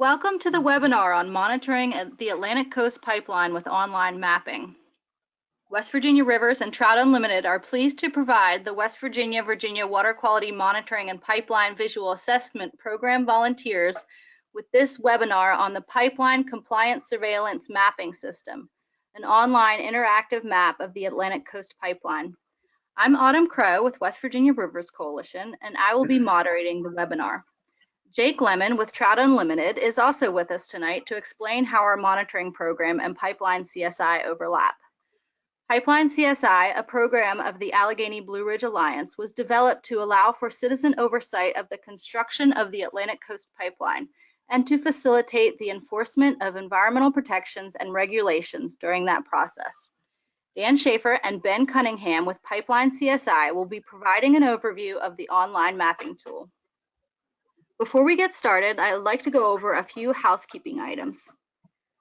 Welcome to the webinar on monitoring the Atlantic Coast Pipeline with online mapping. West Virginia Rivers and Trout Unlimited are pleased to provide the West Virginia Water Quality Monitoring and Pipeline Visual Assessment Program volunteers with this webinar on the Pipeline Compliance Surveillance Mapping System, an online interactive map of the Atlantic Coast Pipeline. I'm Autumn Crow with West Virginia Rivers Coalition, and I will be moderating the webinar. Jake Lemon with Trout Unlimited is also with us tonight to explain how our monitoring program and Pipeline CSI overlap. Pipeline CSI, a program of the Allegheny Blue Ridge Alliance, was developed to allow for citizen oversight of the construction of the Atlantic Coast Pipeline and to facilitate the enforcement of environmental protections and regulations during that process. Dan Schaefer and Ben Cunningham with Pipeline CSI will be providing an overview of the online mapping tool. Before we get started, I'd like to go over a few housekeeping items.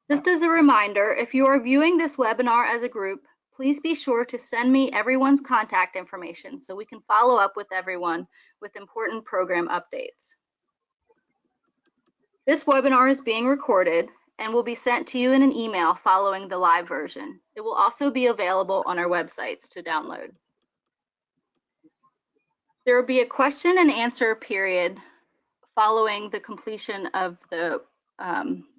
Just as a reminder, if you are viewing this webinar as a group, please be sure to send me everyone's contact information so we can follow up with everyone with important program updates. This webinar is being recorded and will be sent to you in an email following the live version. It will also be available on our websites to download. There will be a question and answer period following the completion of the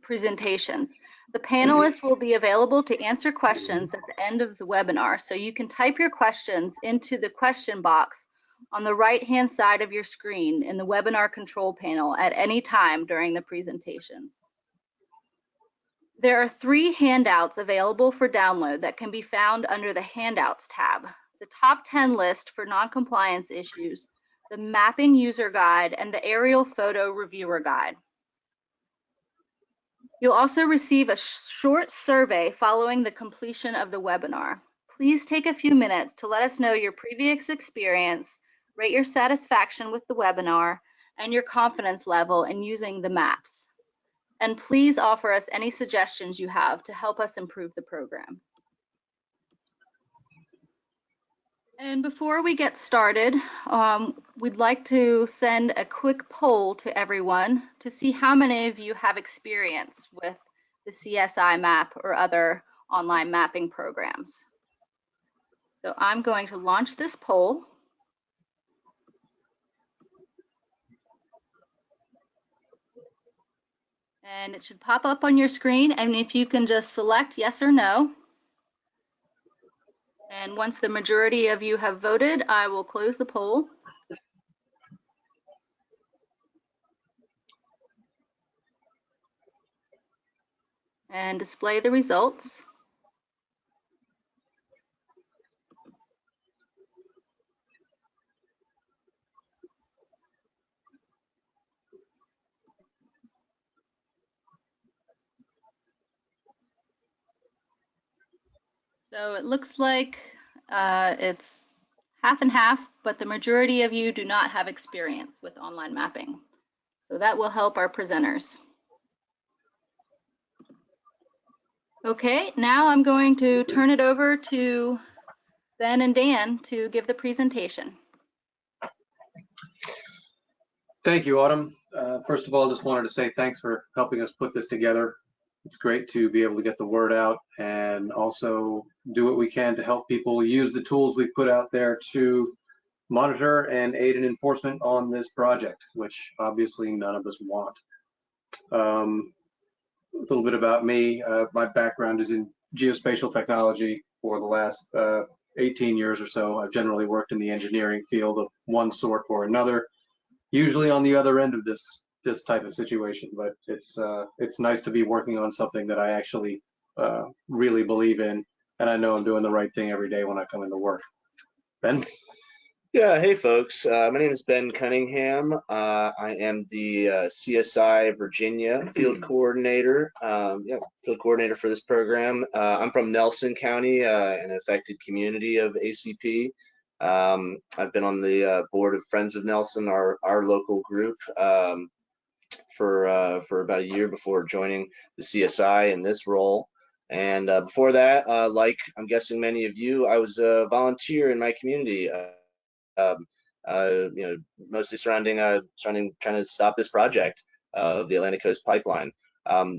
presentations. The panelists will be available to answer questions at the end of the webinar, so you can type your questions into the question box on the right-hand side of your screen in the webinar control panel at any time during the presentations. There are 3 handouts available for download that can be found under the Handouts tab: the top 10 list for non-compliance issues, the Mapping User Guide, and the Aerial Photo Reviewer Guide. You'll also receive a short survey following the completion of the webinar. Please take a few minutes to let us know your previous experience, rate your satisfaction with the webinar, and your confidence level in using the maps. And please offer us any suggestions you have to help us improve the program. And before we get started, we'd like to send a quick poll to everyone to see how many of you have experience with the CSI map or other online mapping programs. So I'm going to launch this poll. And it should pop up on your screen, and if you can just select yes or no. And once the majority of you have voted, I will close the poll. And display the results. So it looks like it's half and half, but the majority of you do not have experience with online mapping. So that will help our presenters. Okay, now I'm going to turn it over to Ben and Dan to give the presentation. Thank you, Autumn. First of all, just wanted to say thanks for helping us put this together. It's great to be able to get the word out and also do what we can to help people use the tools we put out there to monitor and aid in enforcement on this project, which obviously none of us want. A little bit about me. My background is in geospatial technology. For the last 18 years or so, I've generally worked in the engineering field of one sort or another, usually on the other end of this type of situation, but it's nice to be working on something that I actually really believe in, and I know I'm doing the right thing every day when I come into work. Ben? Yeah, hey folks, my name is Ben Cunningham. I am the CSI Virginia field coordinator, field coordinator for this program. I'm from Nelson County, an affected community of ACP. I've been on the board of Friends of Nelson, our local group, for about a year before joining the CSI in this role. And before that, like I'm guessing many of you, I was a volunteer in my community, mostly surrounding trying to stop this project. of the Atlantic Coast Pipeline.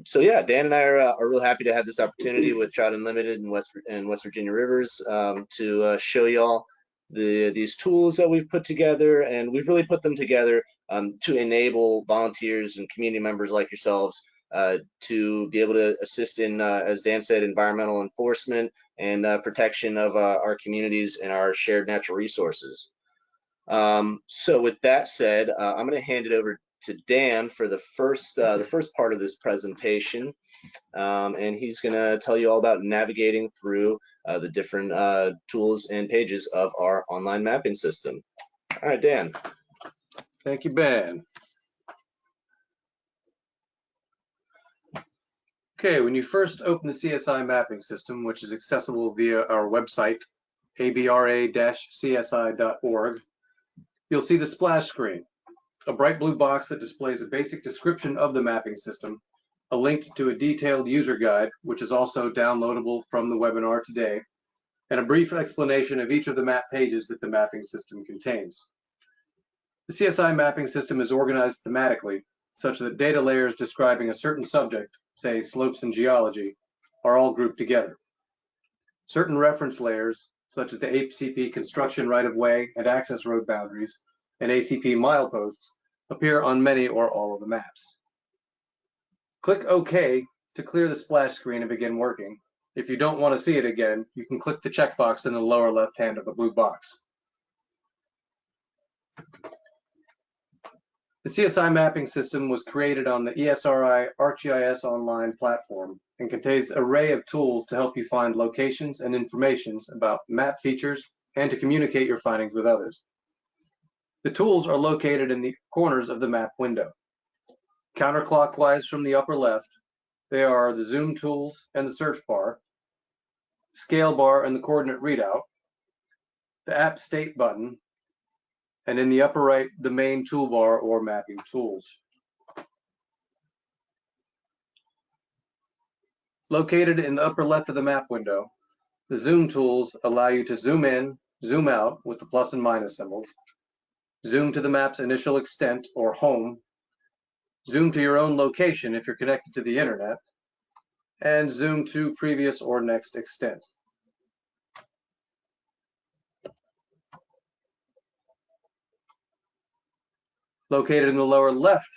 So yeah, Dan and I are real happy to have this opportunity with Trout Unlimited and West Virginia Rivers to show y'all these tools that we've put together, and we've really put them together to enable volunteers and community members like yourselves to be able to assist in, as Dan said, environmental enforcement and protection of our communities and our shared natural resources. So with that said, I'm going to hand it over to Dan for the first part of this presentation, and he's going to tell you all about navigating through the different tools and pages of our online mapping system. All right, Dan. Thank you, Ben. Okay, when you first open the CSI mapping system, which is accessible via our website, abra-csi.org, you'll see the splash screen, a bright blue box that displays a basic description of the mapping system, a link to a detailed user guide, which is also downloadable from the webinar today, and a brief explanation of each of the map pages that the mapping system contains. The CSI mapping system is organized thematically, such that data layers describing a certain subject, say slopes and geology, are all grouped together. Certain reference layers, such as the ACP construction right-of-way and access road boundaries, and ACP mileposts, appear on many or all of the maps. Click OK to clear the splash screen and begin working. If you don't want to see it again, you can click the checkbox in the lower left hand of the blue box. The CSI mapping system was created on the ESRI ArcGIS Online platform and contains an array of tools to help you find locations and information about map features and to communicate your findings with others. The tools are located in the corners of the map window. Counterclockwise from the upper left, they are the zoom tools and the search bar, scale bar and the coordinate readout, the app state button, and in the upper right, the main toolbar or mapping tools. Located in the upper left of the map window, the zoom tools allow you to zoom in, zoom out with the plus and minus symbols, zoom to the map's initial extent or home, zoom to your own location if you're connected to the internet, and zoom to previous or next extent. Located in the lower left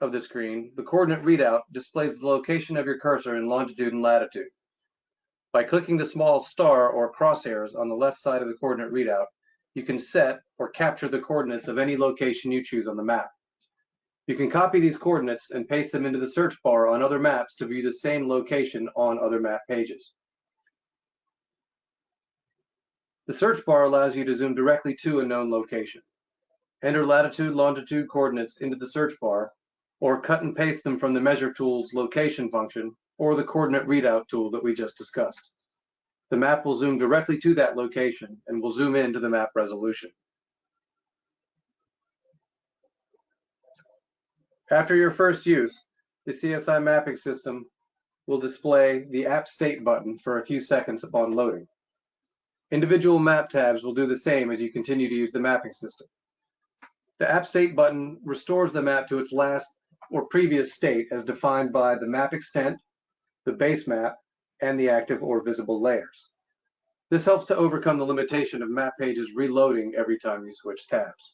of the screen, the coordinate readout displays the location of your cursor in longitude and latitude. By clicking the small star or crosshairs on the left side of the coordinate readout, you can set or capture the coordinates of any location you choose on the map. You can copy these coordinates and paste them into the search bar on other maps to view the same location on other map pages. The search bar allows you to zoom directly to a known location. Enter latitude, longitude coordinates into the search bar, or cut and paste them from the measure tool's location function or the coordinate readout tool that we just discussed. The map will zoom directly to that location and will zoom into the map resolution. After your first use, the CSI mapping system will display the app state button for a few seconds upon loading. Individual map tabs will do the same as you continue to use the mapping system. The app state button restores the map to its last or previous state as defined by the map extent, the base map, and the active or visible layers. This helps to overcome the limitation of map pages reloading every time you switch tabs.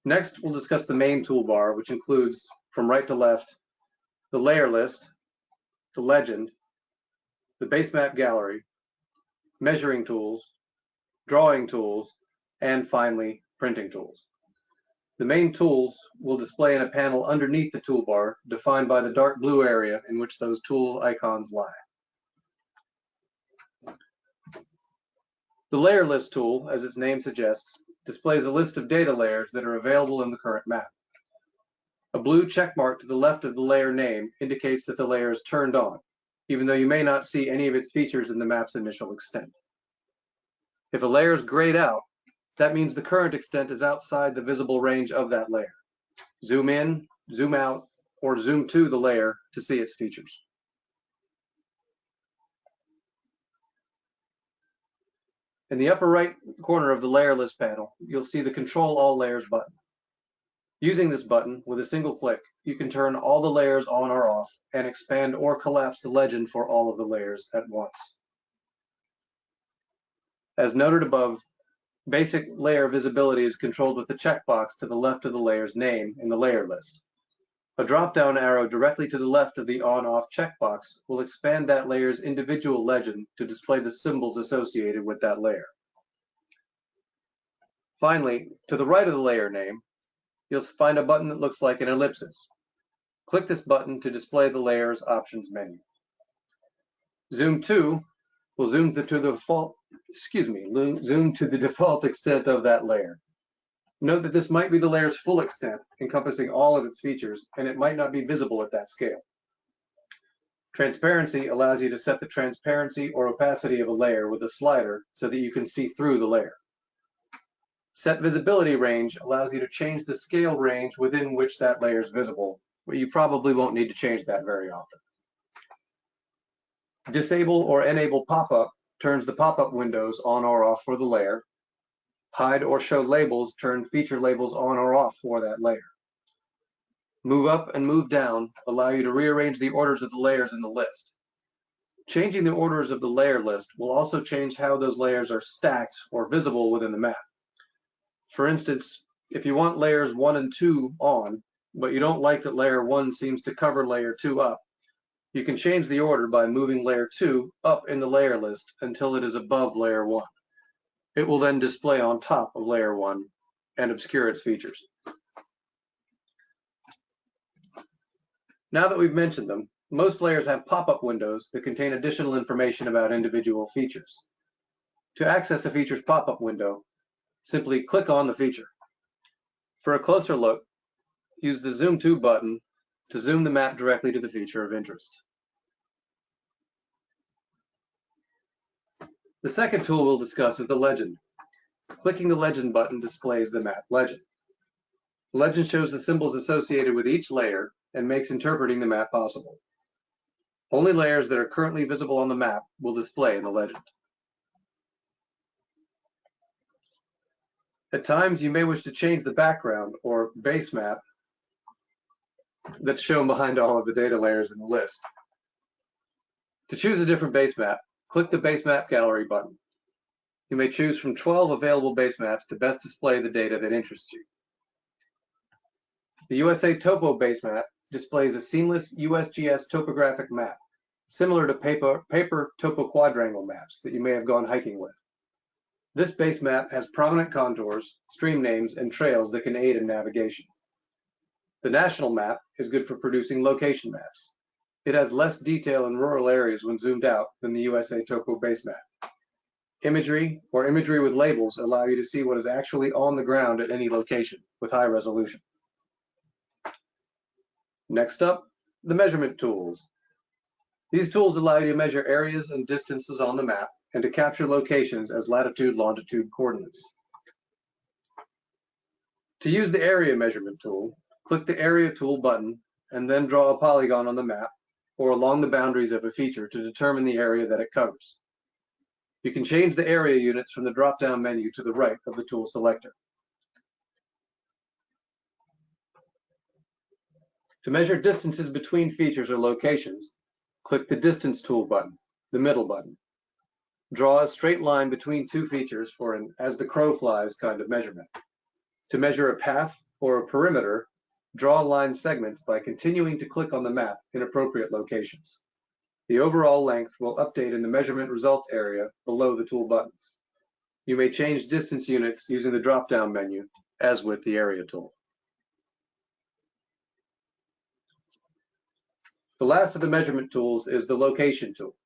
Next, we'll discuss the main toolbar, which includes, from right to left, the layer list, the legend, the base map gallery, measuring tools, drawing tools, and finally, printing tools. The main tools will display in a panel underneath the toolbar, defined by the dark blue area in which those tool icons lie. The layer list tool, as its name suggests, displays a list of data layers that are available in the current map. A blue check mark to the left of the layer name indicates that the layer is turned on, even though you may not see any of its features in the map's initial extent. If a layer is grayed out, that means the current extent is outside the visible range of that layer. Zoom in, zoom out, or zoom to the layer to see its features. In the upper right corner of the layer list panel, you'll see the Control All Layers button. Using this button with a single click, you can turn all the layers on or off and expand or collapse the legend for all of the layers at once. As noted above, basic layer visibility is controlled with the checkbox to the left of the layer's name in the layer list. A drop-down arrow directly to the left of the on-off checkbox will expand that layer's individual legend to display the symbols associated with that layer. Finally, to the right of the layer name, you'll find a button that looks like an ellipsis. Click this button to display the layer's options menu. Zoom to will zoom to the default extent of that layer. Note that this might be the layer's full extent, encompassing all of its features, and it might not be visible at that scale. Transparency allows you to set the transparency or opacity of a layer with a slider so that you can see through the layer. Set visibility range allows you to change the scale range within which that layer is visible, but you probably won't need to change that very often. Disable or enable pop-up turns the pop-up windows on or off for the layer. Hide or show labels turn feature labels on or off for that layer. Move up and move down allow you to rearrange the orders of the layers in the list. Changing the orders of the layer list will also change how those layers are stacked or visible within the map. For instance, if you want layers 1 and 2 on, but you don't like that layer 1 seems to cover layer 2 up, you can change the order by moving layer 2 up in the layer list until it is above layer 1. It will then display on top of layer 1 and obscure its features. Now that we've mentioned them, most layers have pop-up windows that contain additional information about individual features. To access a feature's pop-up window, simply click on the feature. For a closer look, use the Zoom to button to zoom the map directly to the feature of interest. The second tool we'll discuss is the legend. Clicking the legend button displays the map legend. The legend shows the symbols associated with each layer and makes interpreting the map possible. Only layers that are currently visible on the map will display in the legend. At times, you may wish to change the background or base map that's shown behind all of the data layers in the list. To choose a different base map, click the Base Map Gallery button. You may choose from 12 available base maps to best display the data that interests you. The USA Topo base map displays a seamless USGS topographic map, similar to paper topo quadrangle maps that you may have gone hiking with. This base map has prominent contours, stream names, and trails that can aid in navigation. The national map is good for producing location maps. It has less detail in rural areas when zoomed out than the USA Topo base map. Imagery or imagery with labels allow you to see what is actually on the ground at any location with high resolution. Next up, the measurement tools. These tools allow you to measure areas and distances on the map and to capture locations as latitude-longitude coordinates. To use the area measurement tool, click the area tool button and then draw a polygon on the map or along the boundaries of a feature to determine the area that it covers. You can change the area units from the drop-down menu to the right of the tool selector. To measure distances between features or locations, click the Distance tool button, the middle button. Draw a straight line between two features for an as the crow flies kind of measurement. To measure a path or a perimeter, draw line segments by continuing to click on the map in appropriate locations. The overall length will update in the measurement result area below the tool buttons. You may change distance units using the drop-down menu, as with the area tool. The last of the measurement tools is the location tool.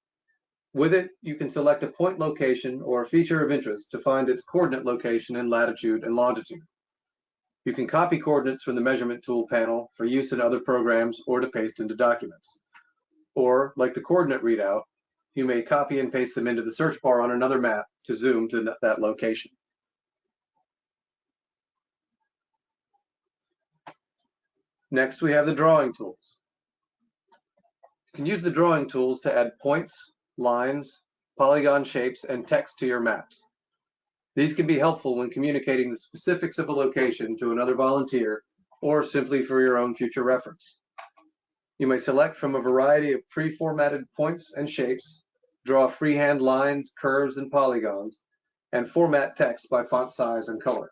With it, you can select a point location or a feature of interest to find its coordinate location in latitude and longitude. You can copy coordinates from the measurement tool panel for use in other programs or to paste into documents. Or, like the coordinate readout, you may copy and paste them into the search bar on another map to zoom to that location. Next, we have the drawing tools. You can use the drawing tools to add points, lines, polygon shapes, and text to your maps. These can be helpful when communicating the specifics of a location to another volunteer or simply for your own future reference. You may select from a variety of pre-formatted points and shapes, draw freehand lines, curves, and polygons, and format text by font size and color.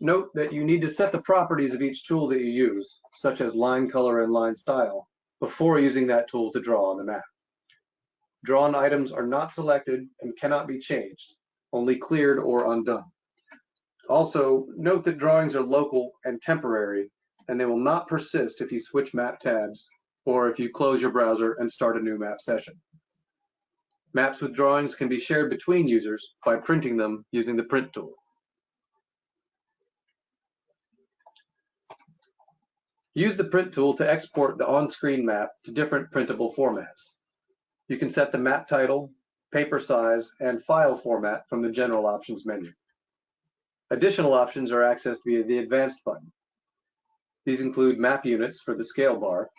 Note that you need to set the properties of each tool that you use, such as line color and line style, before using that tool to draw on the map. Drawn items are not selected and cannot be changed, only cleared or undone. Also, note that drawings are local and temporary, and they will not persist if you switch map tabs or if you close your browser and start a new map session. Maps with drawings can be shared between users by printing them using the print tool. Use the print tool to export the on-screen map to different printable formats. You can set the map title, paper size, and file format from the General Options menu. Additional options are accessed via the Advanced button. These include map units for the scale bar,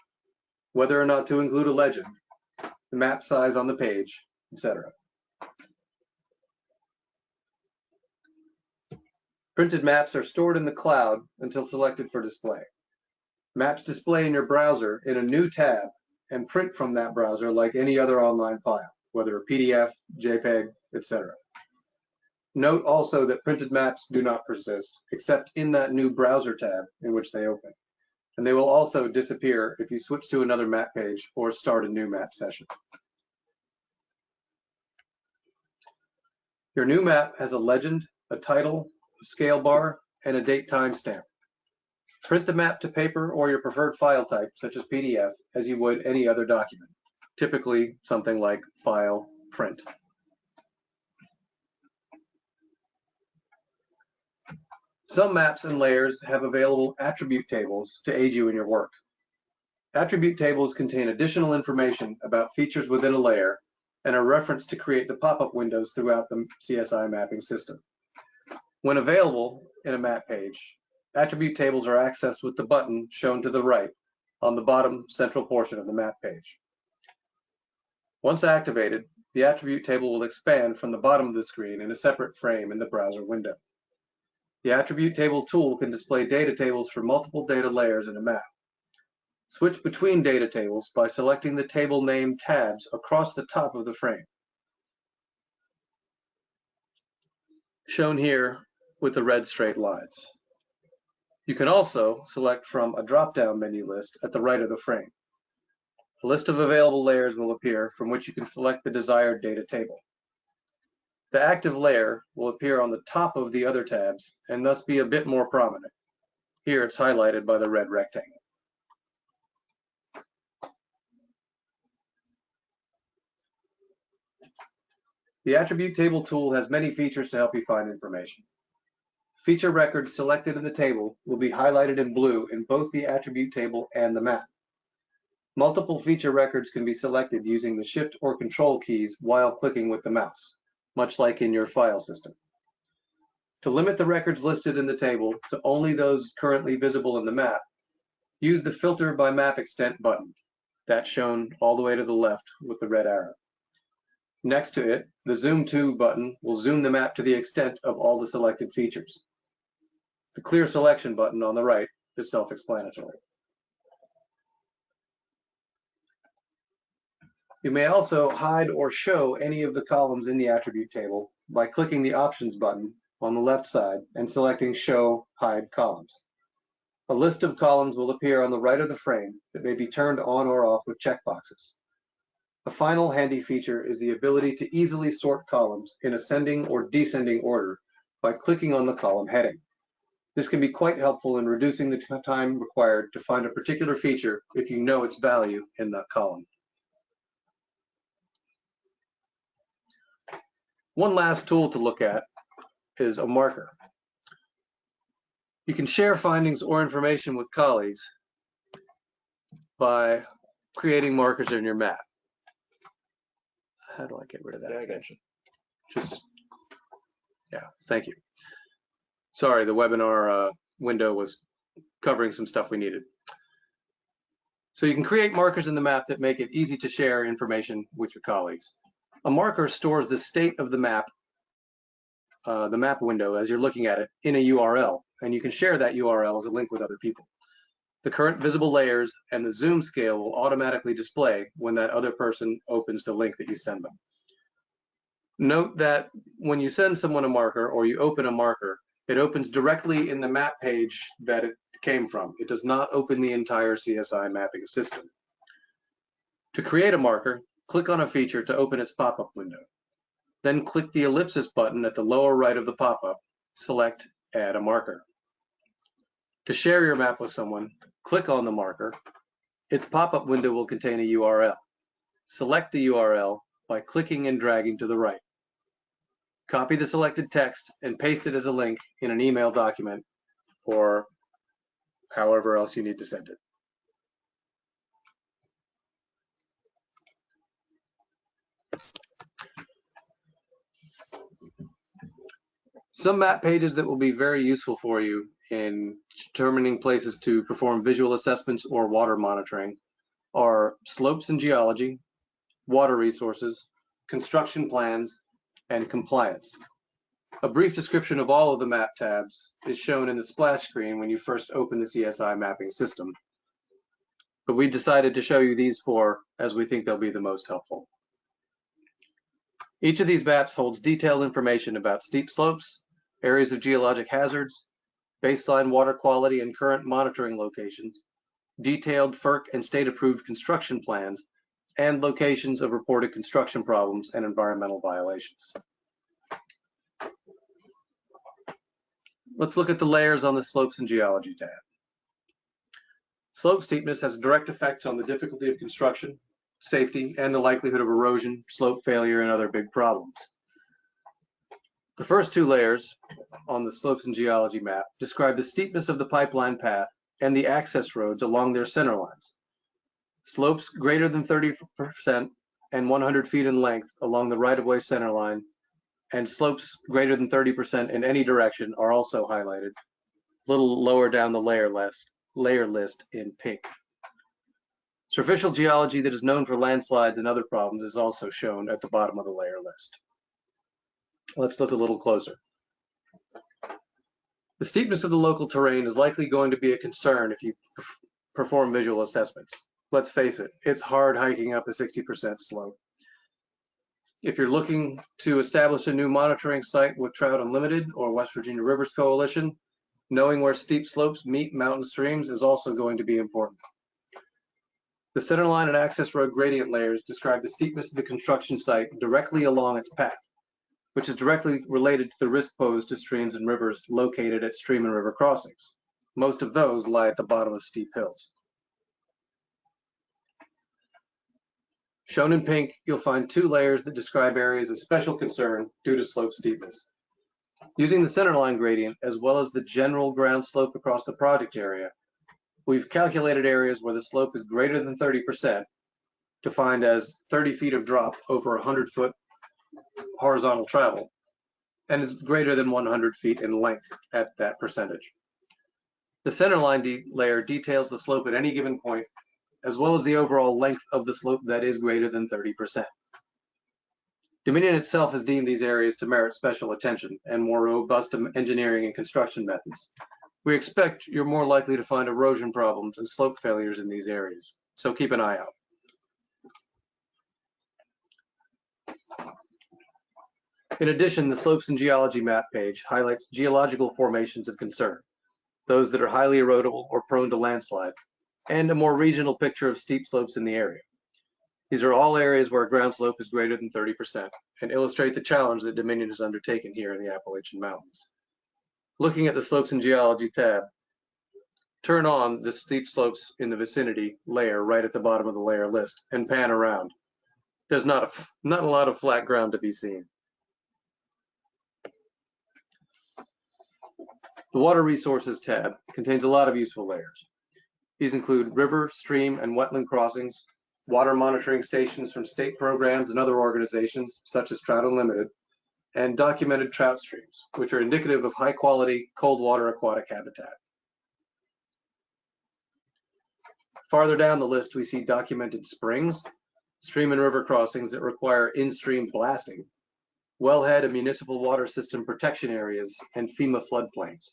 whether or not to include a legend, the map size on the page, etc. Printed maps are stored in the cloud until selected for display. Maps display in your browser in a new tab and print from that browser like any other online file, whether a PDF, JPEG, etc. Note also that printed maps do not persist, except in that new browser tab in which they open, and they will also disappear if you switch to another map page or start a new map session. Your new map has a legend, a title, a scale bar, and a date timestamp. Print the map to paper or your preferred file type, such as PDF, as you would any other document, typically something like File, Print. Some maps and layers have available attribute tables to aid you in your work. Attribute tables contain additional information about features within a layer and are referenced to create the pop-up windows throughout the CSI mapping system. When available in a map page, attribute tables are accessed with the button shown to the right on the bottom central portion of the map page. Once activated, the attribute table will expand from the bottom of the screen in a separate frame in the browser window. The attribute table tool can display data tables for multiple data layers in a map. Switch between data tables by selecting the table name tabs across the top of the frame, shown here with the red straight lines. You can also select from a drop-down menu list at the right of the frame. A list of available layers will appear from which you can select the desired data table. The active layer will appear on the top of the other tabs and thus be a bit more prominent. Here it's highlighted by the red rectangle. The attribute table tool has many features to help you find information. Feature records selected in the table will be highlighted in blue in both the attribute table and the map. Multiple feature records can be selected using the Shift or Control keys while clicking with the mouse, much like in your file system. To limit the records listed in the table to only those currently visible in the map, use the Filter by Map Extent button, that's shown all the way to the left with the red arrow. Next to it, the Zoom To button will zoom the map to the extent of all the selected features. The Clear Selection button on the right is self-explanatory. You may also hide or show any of the columns in the attribute table by clicking the Options button on the left side and selecting Show Hide Columns. A list of columns will appear on the right of the frame that may be turned on or off with checkboxes. A final handy feature is the ability to easily sort columns in ascending or descending order by clicking on the column heading. This can be quite helpful in reducing the time required to find a particular feature if you know its value in that column. One last tool to look at is a marker. You can share findings or information with colleagues by creating markers in your map. How do I get rid of that? Yeah, I got you. Thank you. Sorry, the webinar window was covering some stuff we needed. So you can create markers in the map that make it easy to share information with your colleagues. A marker stores the state of the map the map window as you're looking at it in a URL, and you can share that URL as a link with other people. The current visible layers and the zoom scale will automatically display when that other person opens the link that you send them. Note that when you send someone a marker or you open a marker, it opens directly in the map page that it came from. It does not open the entire CSI mapping system. To create a marker, click on a feature to open its pop-up window. Then click the ellipsis button at the lower right of the pop-up, select Add a Marker. To share your map with someone, click on the marker. Its pop-up window will contain a URL. Select the URL by clicking and dragging to the right. Copy the selected text and paste it as a link in an email document or however else you need to send it. Some map pages that will be very useful for you in determining places to perform visual assessments or water monitoring are slopes and geology, water resources, construction plans, and compliance. A brief description of all of the map tabs is shown in the splash screen when you first open the CSI mapping system. But we decided to show you these four as we think they'll be the most helpful. Each of these maps holds detailed information about steep slopes, areas of geologic hazards, baseline water quality and current monitoring locations, detailed FERC and state-approved construction plans, and locations of reported construction problems and environmental violations. Let's look at the layers on the slopes and geology tab. Slope steepness has direct effects on the difficulty of construction, safety, and the likelihood of erosion, slope failure, and other big problems. The first two layers on the slopes and geology map describe the steepness of the pipeline path and the access roads along their center lines. Slopes greater than 30% and 100 feet in length along the right-of-way center line and slopes greater than 30% in any direction are also highlighted, a little lower down the layer list in pink. Superficial geology that is known for landslides and other problems is also shown at the bottom of the layer list. Let's look a little closer. The steepness of the local terrain is likely going to be a concern if you perform visual assessments. Let's face it, it's hard hiking up a 60% slope. If you're looking to establish a new monitoring site with Trout Unlimited or West Virginia Rivers Coalition, knowing where steep slopes meet mountain streams is also going to be important. The centerline and access road gradient layers describe the steepness of the construction site directly along its path, which is directly related to the risk posed to streams and rivers located at stream and river crossings. Most of those lie at the bottom of steep hills. Shown in pink, you'll find two layers that describe areas of special concern due to slope steepness. Using the centerline gradient, as well as the general ground slope across the project area, we've calculated areas where the slope is greater than 30%, defined as 30 feet of drop over 100-foot horizontal travel, and is greater than 100 feet in length at that percentage. The centerline layer details the slope at any given point, as well as the overall length of the slope that is greater than 30%. Dominion itself has deemed these areas to merit special attention and more robust engineering and construction methods. We expect you're more likely to find erosion problems and slope failures in these areas, so keep an eye out. In addition, the slopes and geology map page highlights geological formations of concern, those that are highly erodible or prone to landslide, and a more regional picture of steep slopes in the area. These are all areas where ground slope is greater than 30% and illustrate the challenge that Dominion has undertaken here in the Appalachian Mountains. Looking at the slopes and geology tab, turn on the steep slopes in the vicinity layer right at the bottom of the layer list and pan around. There's not a lot of flat ground to be seen. The Water Resources tab contains a lot of useful layers. These include river, stream, and wetland crossings, water monitoring stations from state programs and other organizations, such as Trout Unlimited, and documented trout streams, which are indicative of high-quality cold water aquatic habitat. Farther down the list, we see documented springs, stream and river crossings that require in-stream blasting, wellhead and municipal water system protection areas, and FEMA floodplains.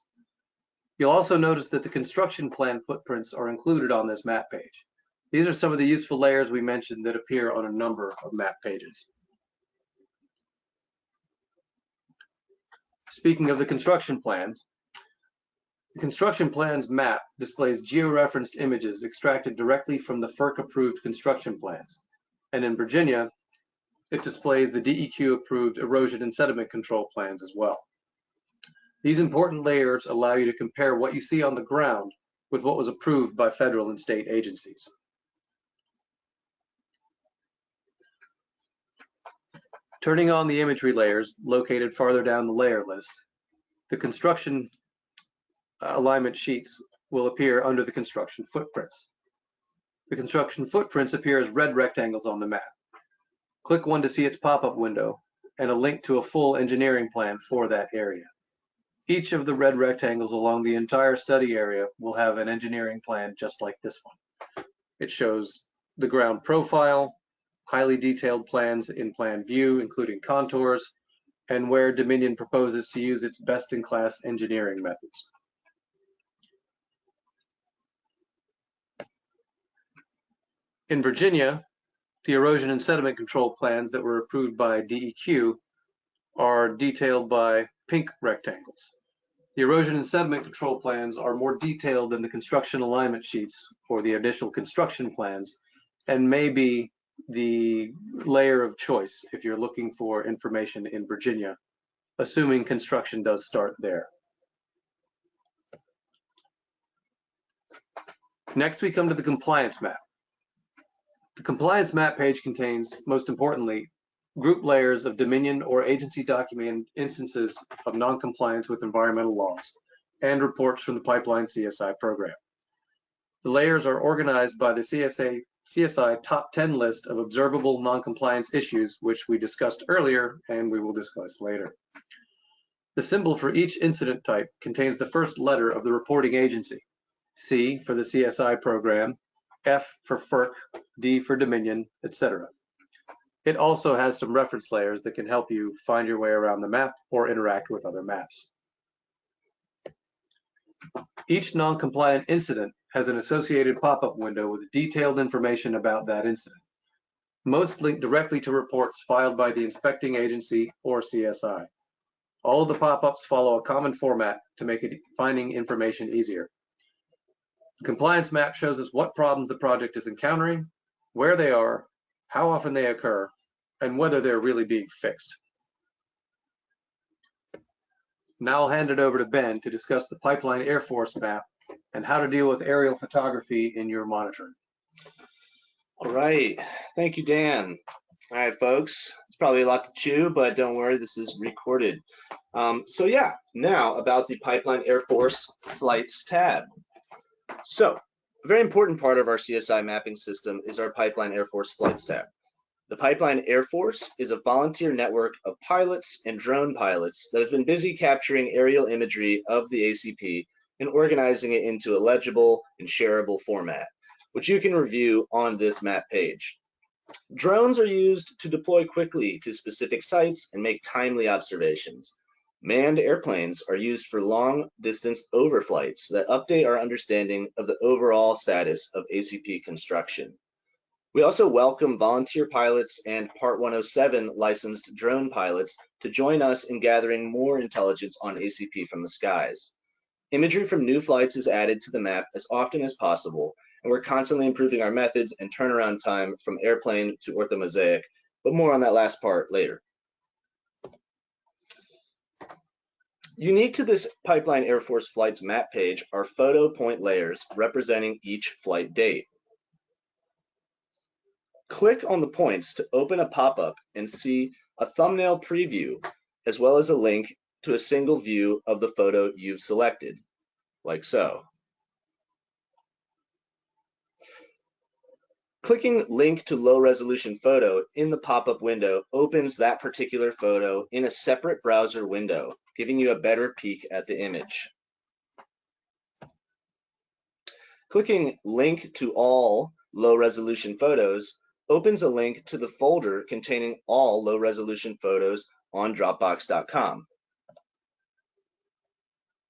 You'll also notice that the construction plan footprints are included on this map page. These are some of the useful layers we mentioned that appear on a number of map pages. Speaking of the construction plans, the construction plans map displays georeferenced images extracted directly from the FERC-approved construction plans. And in Virginia, it displays the DEQ-approved erosion and sediment control plans as well. These important layers allow you to compare what you see on the ground with what was approved by federal and state agencies. Turning on the imagery layers located farther down the layer list, the construction alignment sheets will appear under the construction footprints. The construction footprints appear as red rectangles on the map. Click one to see its pop-up window and a link to a full engineering plan for that area. Each of the red rectangles along the entire study area will have an engineering plan just like this one. It shows the ground profile, highly detailed plans in plan view, including contours, and where Dominion proposes to use its best-in-class engineering methods. In Virginia, the erosion and sediment control plans that were approved by DEQ are detailed by pink rectangles. The erosion and sediment control plans are more detailed than the construction alignment sheets for the initial construction plans and may be the layer of choice if you're looking for information in Virginia, assuming construction does start there. Next, we come to the compliance map. The compliance map page contains, most importantly, group layers of Dominion or agency document instances of non-compliance with environmental laws and reports from the Pipeline CSI program. The layers are organized by the CSI top 10 list of observable non-compliance issues, which we discussed earlier and we will discuss later. The symbol for each incident type contains the first letter of the reporting agency, C for the CSI program, F for FERC, D for Dominion, etc. It also has some reference layers that can help you find your way around the map or interact with other maps. Each non-compliant incident has an associated pop-up window with detailed information about that incident. Most link directly to reports filed by the inspecting agency or CSI. All of the pop-ups follow a common format to make finding information easier. The compliance map shows us what problems the project is encountering, where they are, how often they occur, and whether they're really being fixed. Now I'll hand it over to Ben to discuss the Pipeline Air Force map and how to deal with aerial photography in your monitoring. All right, thank you, Dan. All right, folks, it's probably a lot to chew, but don't worry, this is recorded. So yeah, now about the Pipeline Air Force Flights tab. So a very important part of our CSI mapping system is our Pipeline Air Force Flights tab. The Pipeline Air Force is a volunteer network of pilots and drone pilots that has been busy capturing aerial imagery of the ACP and organizing it into a legible and shareable format, which you can review on this map page. Drones are used to deploy quickly to specific sites and make timely observations. Manned airplanes are used for long-distance overflights that update our understanding of the overall status of ACP construction. We also welcome volunteer pilots and Part 107 licensed drone pilots to join us in gathering more intelligence on ACP from the skies. Imagery from new flights is added to the map as often as possible, and we're constantly improving our methods and turnaround time from airplane to orthomosaic, but more on that last part later. Unique to this Pipeline Air Force Flights map page are photo point layers representing each flight date. Click on the points to open a pop-up and see a thumbnail preview, as well as a link to a single view of the photo you've selected, like so. Clicking Link to Low Resolution Photo in the pop-up window opens that particular photo in a separate browser window, giving you a better peek at the image. Clicking Link to All Low Resolution Photos opens a link to the folder containing all low resolution photos on Dropbox.com.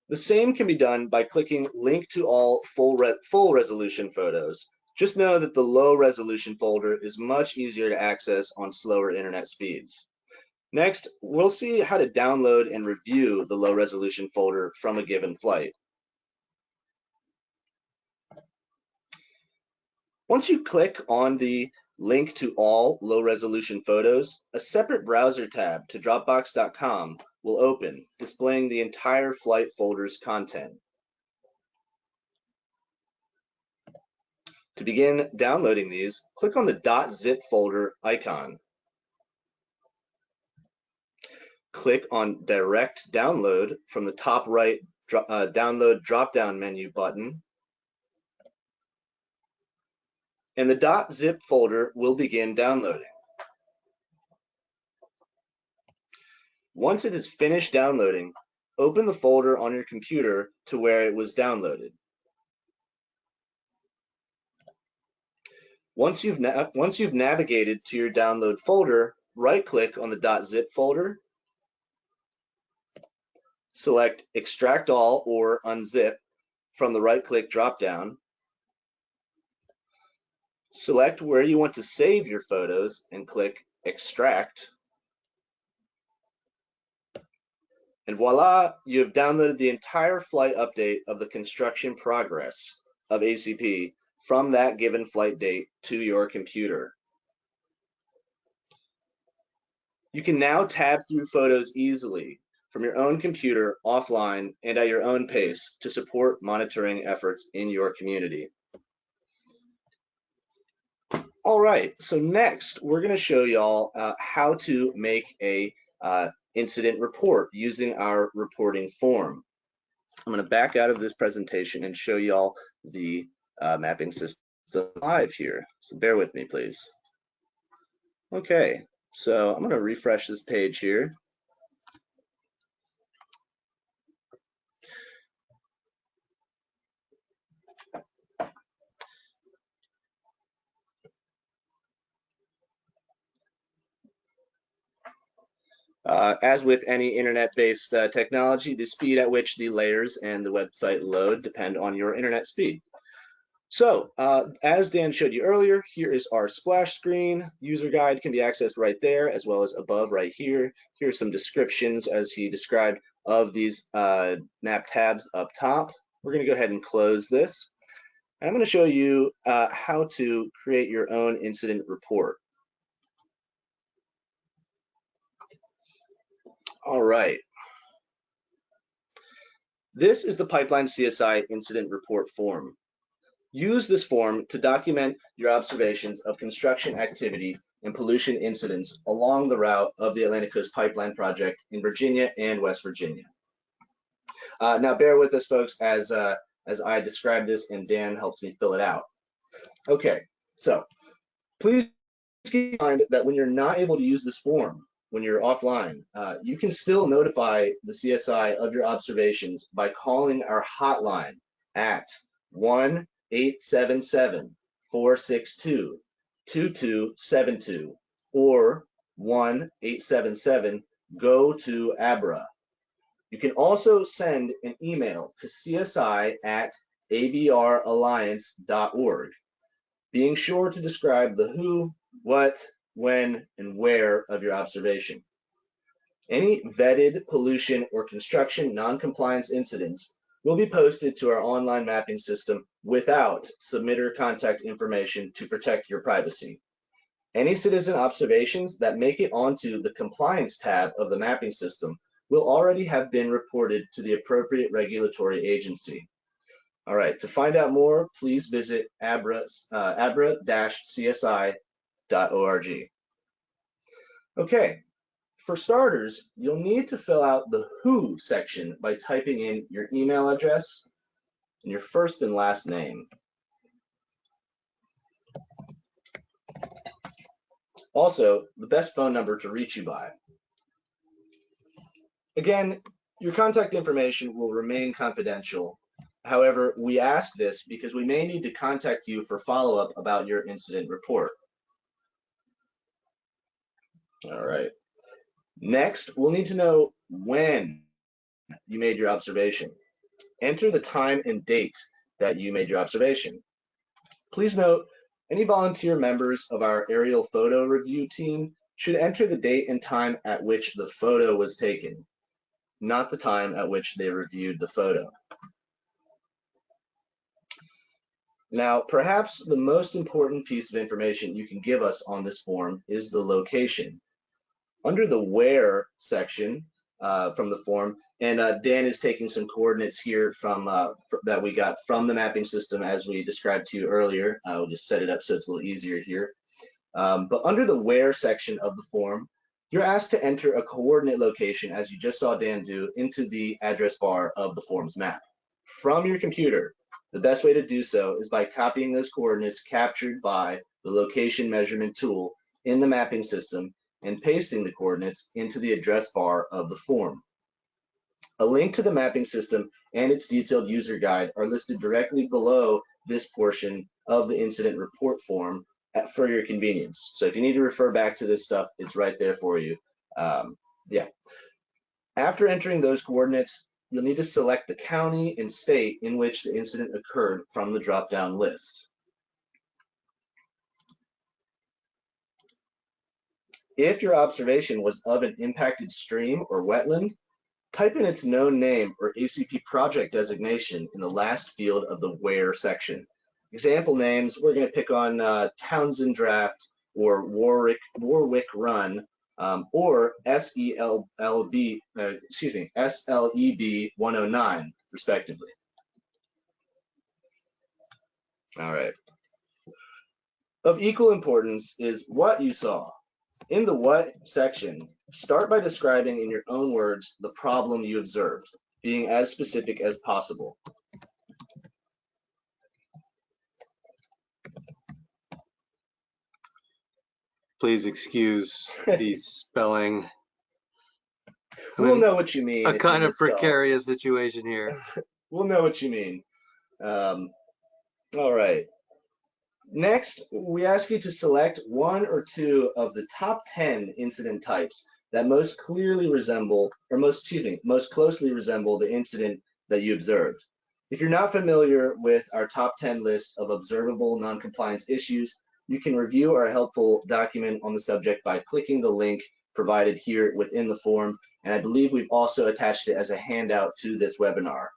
The same can be done by clicking Link to all full resolution photos. Just know that the low resolution folder is much easier to access on slower internet speeds. Next, we'll see how to download and review the low resolution folder from a given flight. Once you click on the Link to all low resolution photos, a separate browser tab to Dropbox.com will open, displaying the entire flight folder's content. To begin downloading these, click on the .zip folder icon. Click on Direct Download from the top right Download drop-down menu button, and the .zip folder will begin downloading. Once it is finished downloading, open the folder on your computer to where it was downloaded. Once you've navigated to your download folder, right-click on the .zip folder, select Extract All or Unzip from the right-click drop-down, select where you want to save your photos and click Extract, and voila, you have downloaded the entire flight update of the construction progress of ACP from that given flight date to your computer. You can now tab through photos easily from your own computer, offline, and at your own pace to support monitoring efforts in your community. All right, so next we're going to show y'all how to make a incident report using our reporting form. I'm going to back out of this presentation and show y'all the mapping system live here. So bear with me, please. Okay, so I'm going to refresh this page here. As with any internet-based technology, the speed at which the layers and the website load depend on your internet speed. So, as Dan showed you earlier, here is our splash screen. User guide can be accessed right there, as well as above right here. Here are some descriptions, as he described, of these map tabs up top. We're going to go ahead and close this. And I'm going to show you how to create your own incident report. All right. This is the Pipeline CSI incident report form. Use this form to document your observations of construction activity and pollution incidents along the route of the Atlantic Coast Pipeline Project in Virginia and West Virginia. Now bear with us, folks, as I describe this and Dan helps me fill it out. Okay, so please keep in mind that when you're not able to use this form, when you're offline, you can still notify the CSI of your observations by calling our hotline at 1-877-462-2272 or 1-877-GO-TO-ABRA. You can also send an email to csi@abralliance.org, being sure to describe the who, what, when, and where of your observation. Any vetted pollution or construction non-compliance incidents will be posted to our online mapping system without submitter contact information to protect your privacy. Any citizen observations that make it onto the compliance tab of the mapping system will already have been reported to the appropriate regulatory agency. All right, to find out more, please visit abra-csi.org. Okay, for starters, you'll need to fill out the who section by typing in your email address and your first and last name. Also, the best phone number to reach you by. Again, your contact information will remain confidential. However, we ask this because we may need to contact you for follow-up about your incident report. All right. Next, we'll need to know when you made your observation. Enter the time and date that you made your observation. Please note, any volunteer members of our aerial photo review team should enter the date and time at which the photo was taken, not the time at which they reviewed the photo. Now, perhaps the most important piece of information you can give us on this form is the location. Under the where section from the form, and Dan is taking some coordinates here from that we got from the mapping system as we described to you earlier. We'll just set it up so it's a little easier here. But under the where section of the form, you're asked to enter a coordinate location, as you just saw Dan do, into the address bar of the form's map. From your computer, the best way to do so is by copying those coordinates captured by the location measurement tool in the mapping system and pasting the coordinates into the address bar of the form. A link to the mapping system and its detailed user guide are listed directly below this portion of the incident report form for your convenience. So if you need to refer back to this stuff, it's right there for you. Yeah. After entering those coordinates, you'll need to select the county and state in which the incident occurred from the drop-down list. If your observation was of an impacted stream or wetland, type in its known name or ACP project designation in the last field of the where section. Example names, we're going to pick on Townsend Draft or Warwick Run or SLEB 109, respectively. All right. Of equal importance is what you saw. In the what section, start by describing in your own words the problem you observed, being as specific as possible. Please excuse the spelling. We'll know what you mean. A kind of precarious situation here. We'll know what you mean. All right. Next, we ask you to select one or two of the top 10 incident types that most closely resemble the incident that you observed. If you're not familiar with our top 10 list of observable noncompliance issues, you can review our helpful document on the subject by clicking the link provided here within the form, and I believe we've also attached it as a handout to this webinar.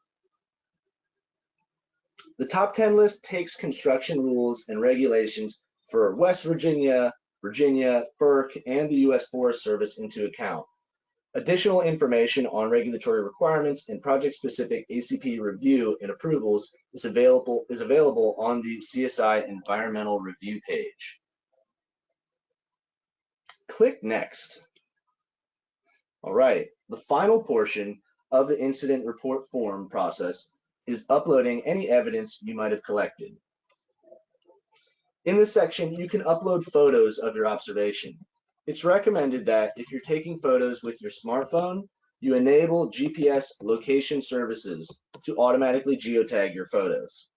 The top 10 list takes construction rules and regulations for West Virginia, FERC, and the U.S. Forest Service into account. Additional information on regulatory requirements and project-specific ACP review and approvals is available on the CSI Environmental Review page. Click Next. All right, the final portion of the incident report form process is uploading any evidence you might have collected. In this section, you can upload photos of your observation. It's recommended that if you're taking photos with your smartphone, you enable GPS location services to automatically geotag your photos.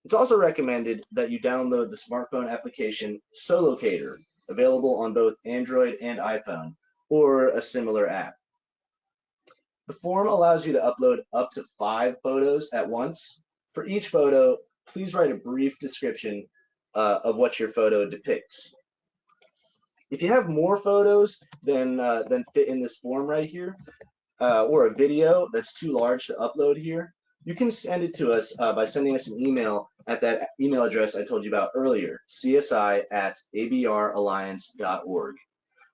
It's also recommended that you download the smartphone application Solocator, available on both Android and iPhone, or a similar app. The form allows you to upload up to 5 photos at once. For each photo, please write a brief description of what your photo depicts. If you have more photos than fit in this form right here, or a video that's too large to upload here, you can send it to us by sending us an email at that email address I told you about earlier, csi@abralliance.org.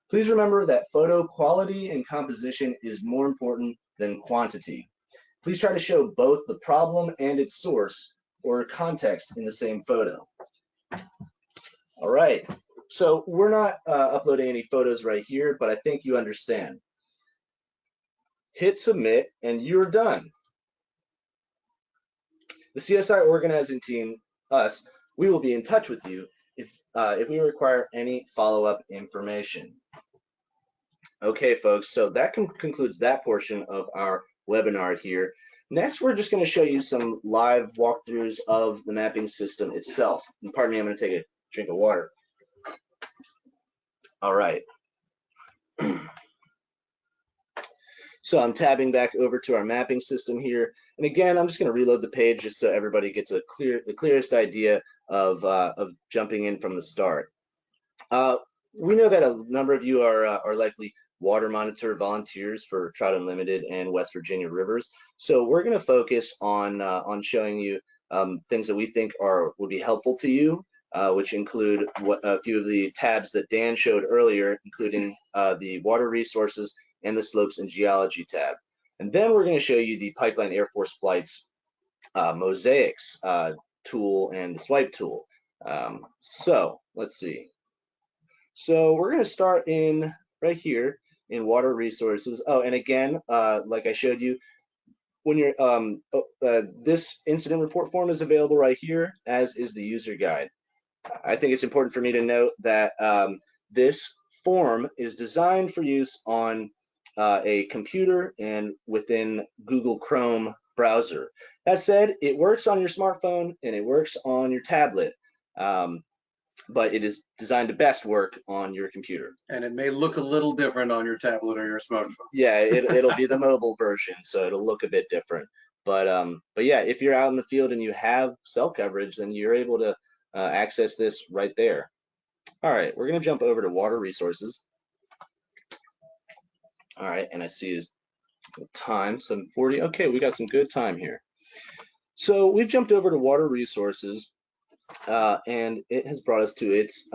Please remember that photo quality and composition is more important than quantity. Please try to show both the problem and its source or context in the same photo. All right, so we're not uploading any photos right here, but I think you understand. Hit submit and you're done. The CSI organizing team, us, we will be in touch with you if we require any follow-up information. Okay, folks, so that concludes that portion of our webinar here. Next, we're just going to show you some live walkthroughs of the mapping system itself. And pardon me, I'm going to take a drink of water. All right. So I'm tabbing back over to our mapping system here. And again, I'm just going to reload the page just so everybody gets the clearest idea of jumping in from the start. We know that a number of you are likely water monitor volunteers for Trout Unlimited and West Virginia Rivers. So we're going to focus on showing you things that we think would be helpful to you, which include a few of the tabs that Dan showed earlier, including the water resources and the slopes and geology tab. And then we're going to show you the Pipeline Air Force Flight's mosaics tool and the swipe tool. So let's see. So we're going to start in right here in water resources. Oh, and again, like I showed you, when you're this incident report form is available right here, as is the user guide. I think it's important for me to note that this form is designed for use on a computer and within Google Chrome browser. That said, it works on your smartphone and it works on your tablet, but it is designed to best work on your computer. And it may look a little different on your tablet or your smartphone. Yeah, it'll be the mobile version, so it'll look a bit different. But yeah, if you're out in the field and you have cell coverage, then you're able to access this right there. All right, we're gonna jump over to water resources. All right, and I see is time 7:40. Okay, we got some good time here. So we've jumped over to water resources, and it has brought us to its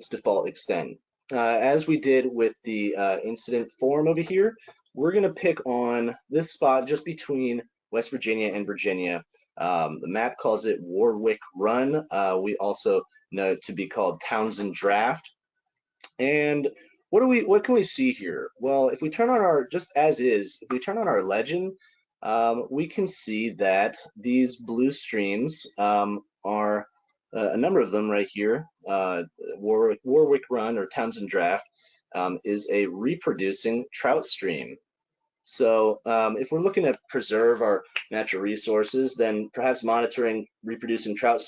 default extend. As we did with the incident form over here, we're gonna pick on this spot just between West Virginia and Virginia. The map calls it Warwick Run. We also know it to be called Townsend Draft. And what can we see here? Well, if we turn on our, just as is, if we turn on our legend, we can see that these blue streams are a number of them right here. Warwick Run or Townsend Draft is a reproducing trout stream. So if we're looking to preserve our natural resources, then perhaps monitoring reproducing trout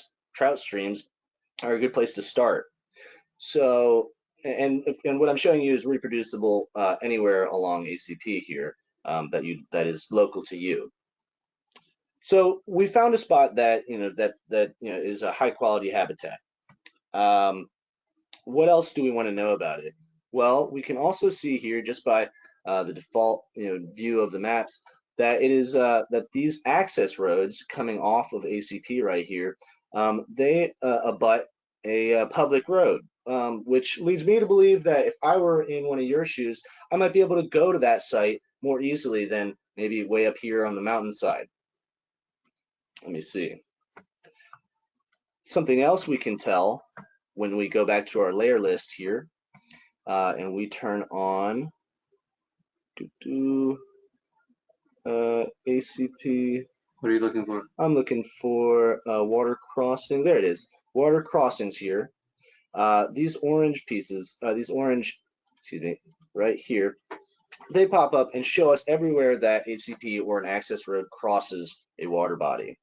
streams are a good place to start. So, and what I'm showing you is reproducible anywhere along ACP here that is local to you. So we found a spot that is a high quality habitat. What else do we want to know about it? Well, we can also see here just by the default view of the maps that it is that these access roads coming off of ACP right here, they abut a public road, which leads me to believe that if I were in one of your shoes, I might be able to go to that site more easily than maybe way up here on the mountainside. Let me see. Something else we can tell when we go back to our layer list here, and we turn on ACP. What are you looking for? I'm looking for water crossing. There it is. Water crossings here. These orange pieces, excuse me, right here, they pop up and show us everywhere that ACP or an access road crosses a water body.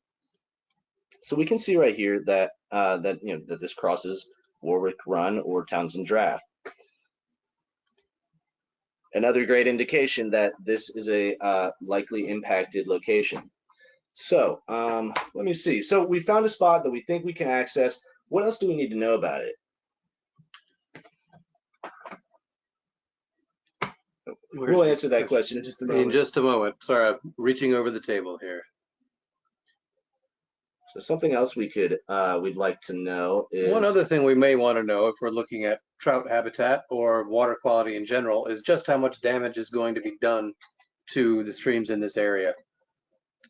So we can see right here that that this crosses Warwick Run or Townsend Draft. Another great indication that this is a likely impacted location. So let me see. So we found a spot that we think we can access. What else do we need to know about it? We'll answer that question in just a moment. In just a moment. Sorry, I'm reaching over the table here. So something else we'd like to know is one other thing we may want to know if we're looking at trout habitat or water quality in general is just how much damage is going to be done to the streams in this area.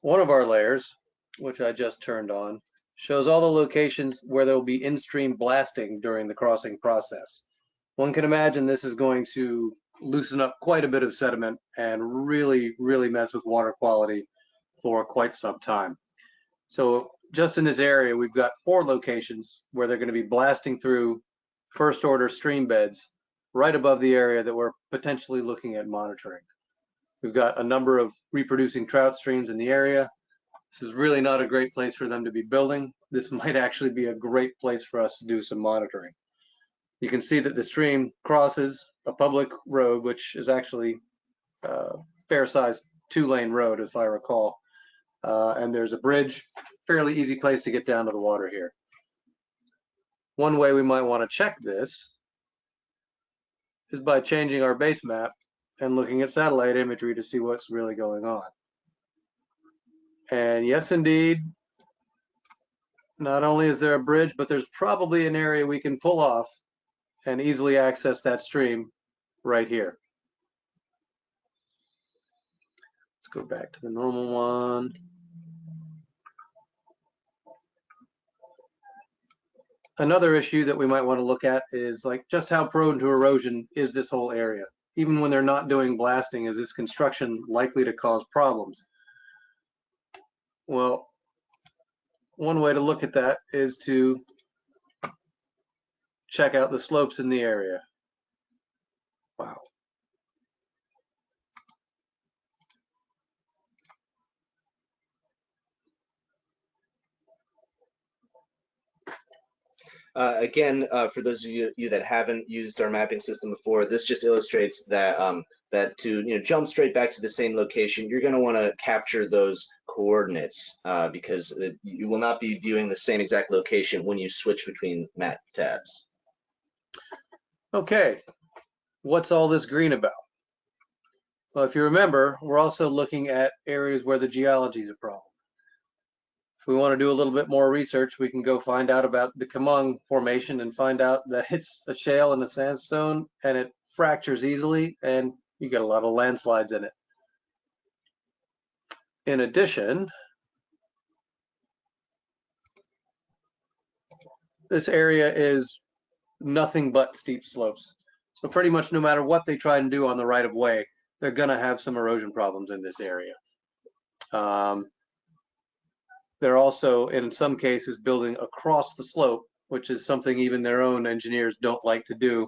One of our layers, which I just turned on, shows all the locations where there will be in-stream blasting during the crossing process. One can imagine this is going to loosen up quite a bit of sediment and really mess with water quality for quite some time. So just in this area, we've got 4 locations where they're going to be blasting through first order stream beds right above the area that we're potentially looking at monitoring. We've got a number of reproducing trout streams in the area. This is really not a great place for them to be building. This might actually be a great place for us to do some monitoring. You can see that the stream crosses a public road, which is actually fair-sized 2-lane road, if I recall. And there's a bridge, fairly easy place to get down to the water here. One way we might want to check this is by changing our base map and looking at satellite imagery to see what's really going on. And yes, indeed, not only is there a bridge, but there's probably an area we can pull off and easily access that stream right here. Let's go back to the normal one. Another issue that we might want to look at is like just how prone to erosion is this whole area? Even when they're not doing blasting, is this construction likely to cause problems? Well, one way to look at that is to check out the slopes in the area. Wow. Again, for those of you that haven't used our mapping system before, this just illustrates that that to jump straight back to the same location, you're going to want to capture those coordinates because you will not be viewing the same exact location when you switch between map tabs. Okay, what's all this green about? Well, if you remember, we're also looking at areas where the geology is a problem. If we want to do a little bit more research, we can go find out about the Kemung Formation and find out that it's a shale and a sandstone, and it fractures easily, and you get a lot of landslides in it. In addition, this area is nothing but steep slopes. So pretty much no matter what they try and do on the right of way, they're going to have some erosion problems in this area. They're also, in some cases, building across the slope, which is something even their own engineers don't like to do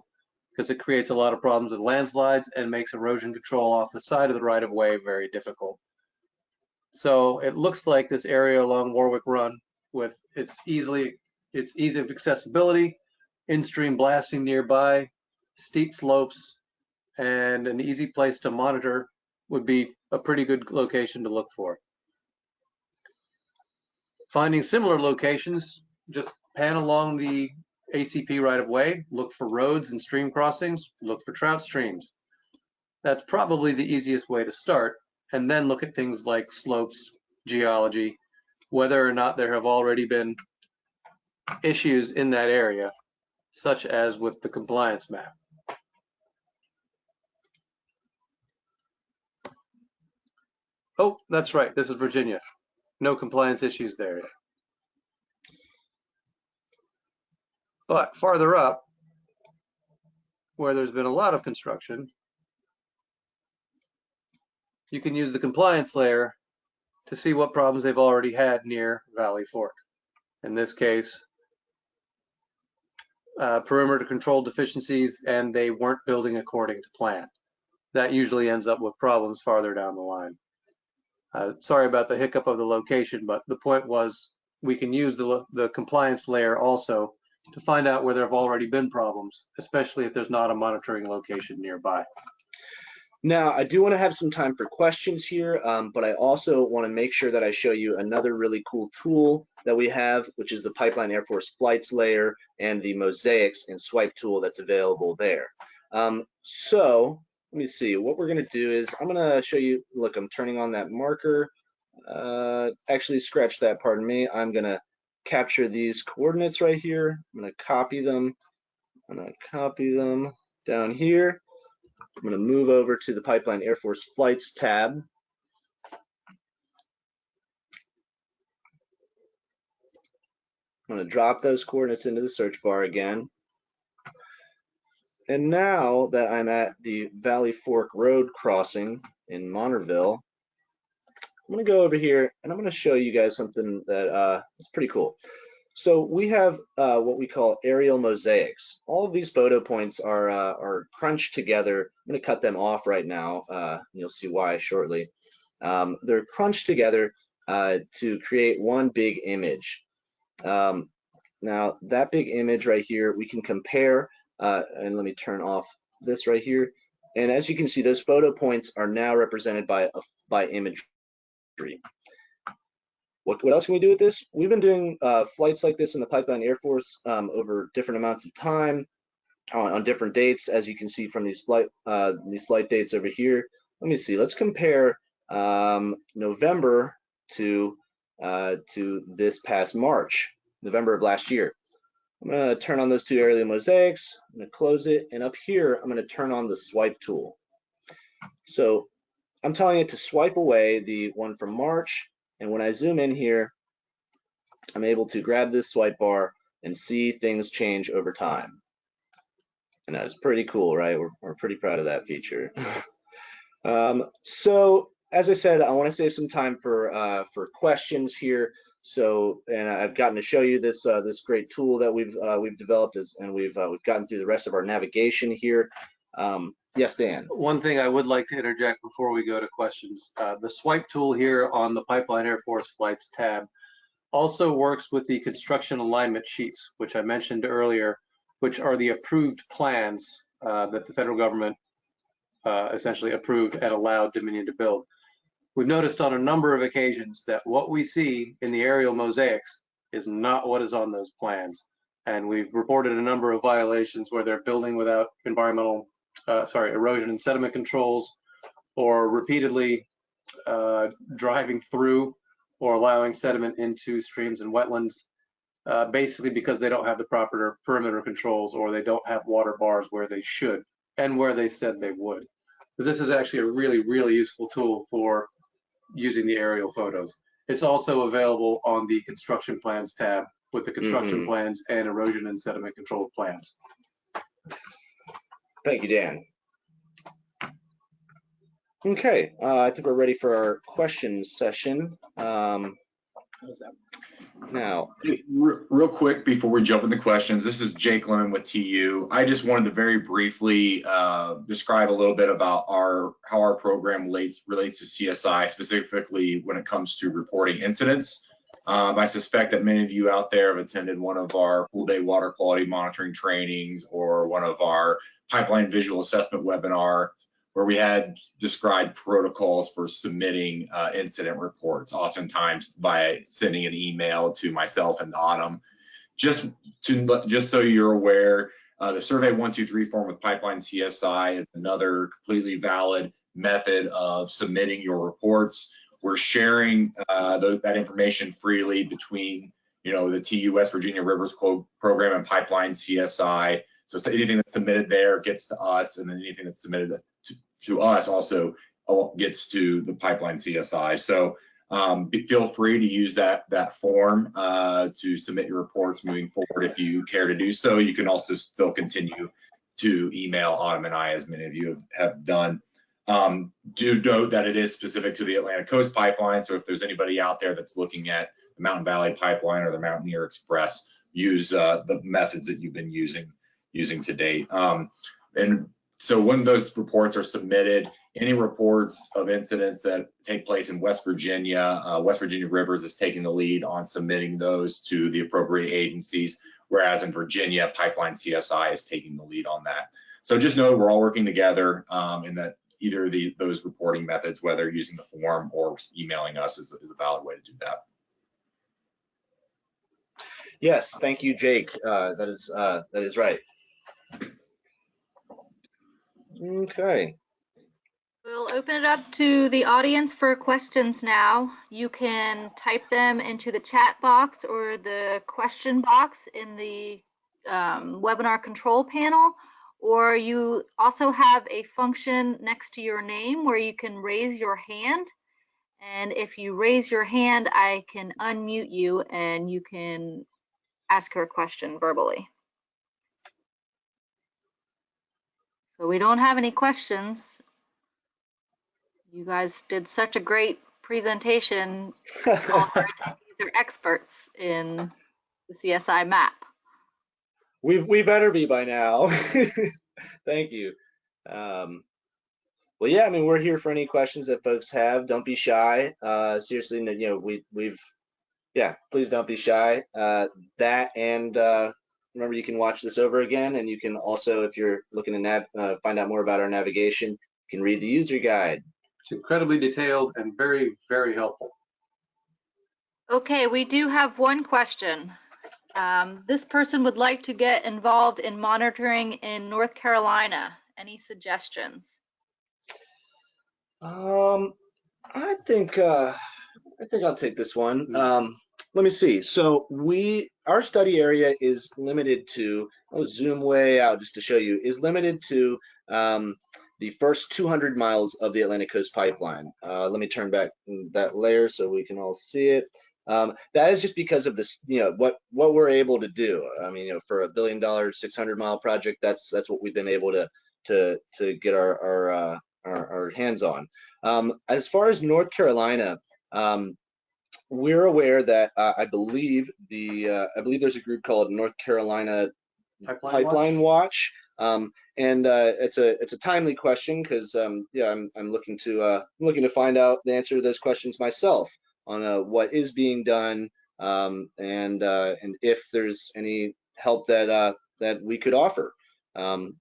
because it creates a lot of problems with landslides and makes erosion control off the side of the right of way very difficult. So it looks like this area along Warwick Run with its ease of accessibility, in-stream blasting nearby, steep slopes, and an easy place to monitor would be a pretty good location to look for. Finding similar locations, just pan along the ACP right-of-way, look for roads and stream crossings, look for trout streams. That's probably the easiest way to start, and then look at things like slopes, geology, whether or not there have already been issues in that area, such as with the compliance map. Oh, that's right, this is Virginia. No compliance issues there yet. But farther up, where there's been a lot of construction, you can use the compliance layer to see what problems they've already had near Valley Fork. In this case, perimeter control deficiencies, and they weren't building according to plan. That usually ends up with problems farther down the line. Sorry about the hiccup of the location, but the point was we can use the compliance layer also to find out where there have already been problems, especially if there's not a monitoring location nearby. Now, I do want to have some time for questions here, but I also want to make sure that I show you another really cool tool that we have, which is the Pipeline Air Force Flights layer and the Mosaics and Swipe tool that's available there. So let me see, what we're going to do is I'm going to show you, look, I'm turning on that marker. Actually, scratch that, pardon me. I'm going to capture these coordinates right here. I'm going to copy them. I'm going to copy them down here. I'm going to move over to the Pipeline Air Force Flights tab. I'm going to drop those coordinates into the search bar again. And now that I'm at the Valley Fork Road crossing in Monterville, I'm going to go over here and I'm going to show you guys something that is pretty cool. So we have what we call aerial mosaics. All of these photo points are crunched together. I'm going to cut them off right now. You'll see why shortly. They're crunched together to create one big image. Now that big image right here, we can compare, and let me turn off this right here. And as you can see, those photo points are now represented by imagery. What else can we do with this? We've been doing flights like this in the Pipeline Air Force over different amounts of time on different dates, as you can see from these flight dates over here. Let me see. Let's compare November to this past March, November of last year. I'm going to turn on those two aerial mosaics. I'm going to close it, and up here I'm going to turn on the swipe tool. So I'm telling it to swipe away the one from March, and when I zoom in here, I'm able to grab this swipe bar and see things change over time. And that's pretty cool, right? We're pretty proud of that feature. So as I said, I want to save some time for questions here. So, and I've gotten to show you this this great tool that we've developed, and we've gotten through the rest of our navigation here. Yes, Dan. One thing I would like to interject before we go to questions. The swipe tool here on the Pipeline Air Force Flights tab also works with the construction alignment sheets, which I mentioned earlier, which are the approved plans that the federal government essentially approved and allowed Dominion to build. We've noticed on a number of occasions that what we see in the aerial mosaics is not what is on those plans. And we've reported a number of violations where they're building without erosion and sediment controls, or repeatedly driving through or allowing sediment into streams and wetlands, basically because they don't have the proper perimeter controls, or they don't have water bars where they should and where they said they would. So this is actually a really, really useful tool for using the aerial photos. It's also available on the construction plans tab with the construction plans and erosion and sediment control plans. Thank you, Dan. Okay, I think we're ready for our questions session. Now, real quick before we jump into questions, this is Jake Lemon with TU. I just wanted to very briefly describe a little bit about how our program relates to CSI, specifically when it comes to reporting incidents. I suspect that many of you out there have attended one of our full-day water quality monitoring trainings or one of our pipeline visual assessment webinar, where we had described protocols for submitting incident reports, oftentimes by sending an email to myself and Autumn. Just so you're aware, the Survey 123 form with Pipeline CSI is another completely valid method of submitting your reports. We're sharing that information freely between, the TU West Virginia Rivers Program and Pipeline CSI. So anything that's submitted there gets to us, and then anything that's submitted to us also gets to the Pipeline CSI. So feel free to use that form to submit your reports moving forward if you care to do so. You can also still continue to email Autumn and I, as many of you have done. Do note that it is specific to the Atlantic Coast Pipeline. So if there's anybody out there that's looking at the Mountain Valley Pipeline or the Mountaineer Express, use the methods that you've been using to date. And so when those reports are submitted, any reports of incidents that take place in West Virginia Rivers is taking the lead on submitting those to the appropriate agencies, whereas in Virginia, Pipeline CSI is taking the lead on that. So just know we're all working together, and that either those reporting methods, whether using the form or emailing us, is a valid way to do that. Yes, thank you, Jake. That is right. Okay. We'll open it up to the audience for questions now. You can type them into the chat box or the question box in the webinar control panel, or you also have a function next to your name where you can raise your hand. And if you raise your hand, I can unmute you and you can ask her a question verbally. So we don't have any questions. You guys did such a great presentation. These are experts in the CSI map. We better be by now. Thank you. Well, yeah, I mean, we're here for any questions that folks have. Don't be shy. Seriously, please don't be shy. That and remember, you can watch this over again, and you can also, if you're looking to find out more about our navigation, you can read the user guide. It's incredibly detailed and very, very helpful. Okay, we do have one question. This person would like to get involved in monitoring in North Carolina. Any suggestions? I think I'll take this one. Let me see. So our study area is limited to, I'll zoom way out just to show you, is limited to the first 200 miles of the Atlantic Coast Pipeline. Let me turn back that layer so we can all see it. That is just because of this, what we're able to do. I mean, for $1 billion, 600-mile project, that's what we've been able to get our hands on. As far as North Carolina, we're aware that I believe there's a group called North Carolina Pipeline Watch. And it's a timely question because I'm looking to find out the answer to those questions myself on what is being done, and if there's any help that we could offer.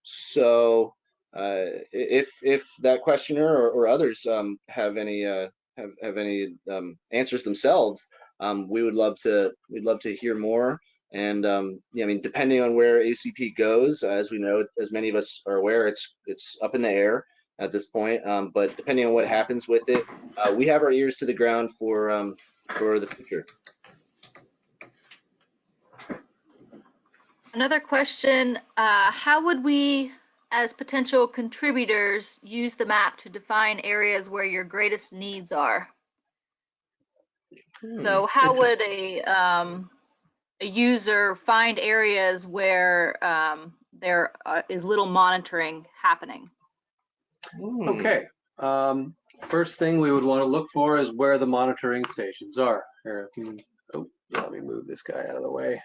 So if that questioner or others have any answers themselves, we'd love to hear more. And I mean, depending on where ACP goes, as we know, as many of us are aware, it's up in the air at this point. But depending on what happens with it, we have our ears to the ground for the future. Another question, how would we, as potential contributors, use the map to define areas where your greatest needs are? So how would a user find areas where there is little monitoring happening? Okay. First thing we would want to look for is where the monitoring stations are. Here, let me move this guy out of the way.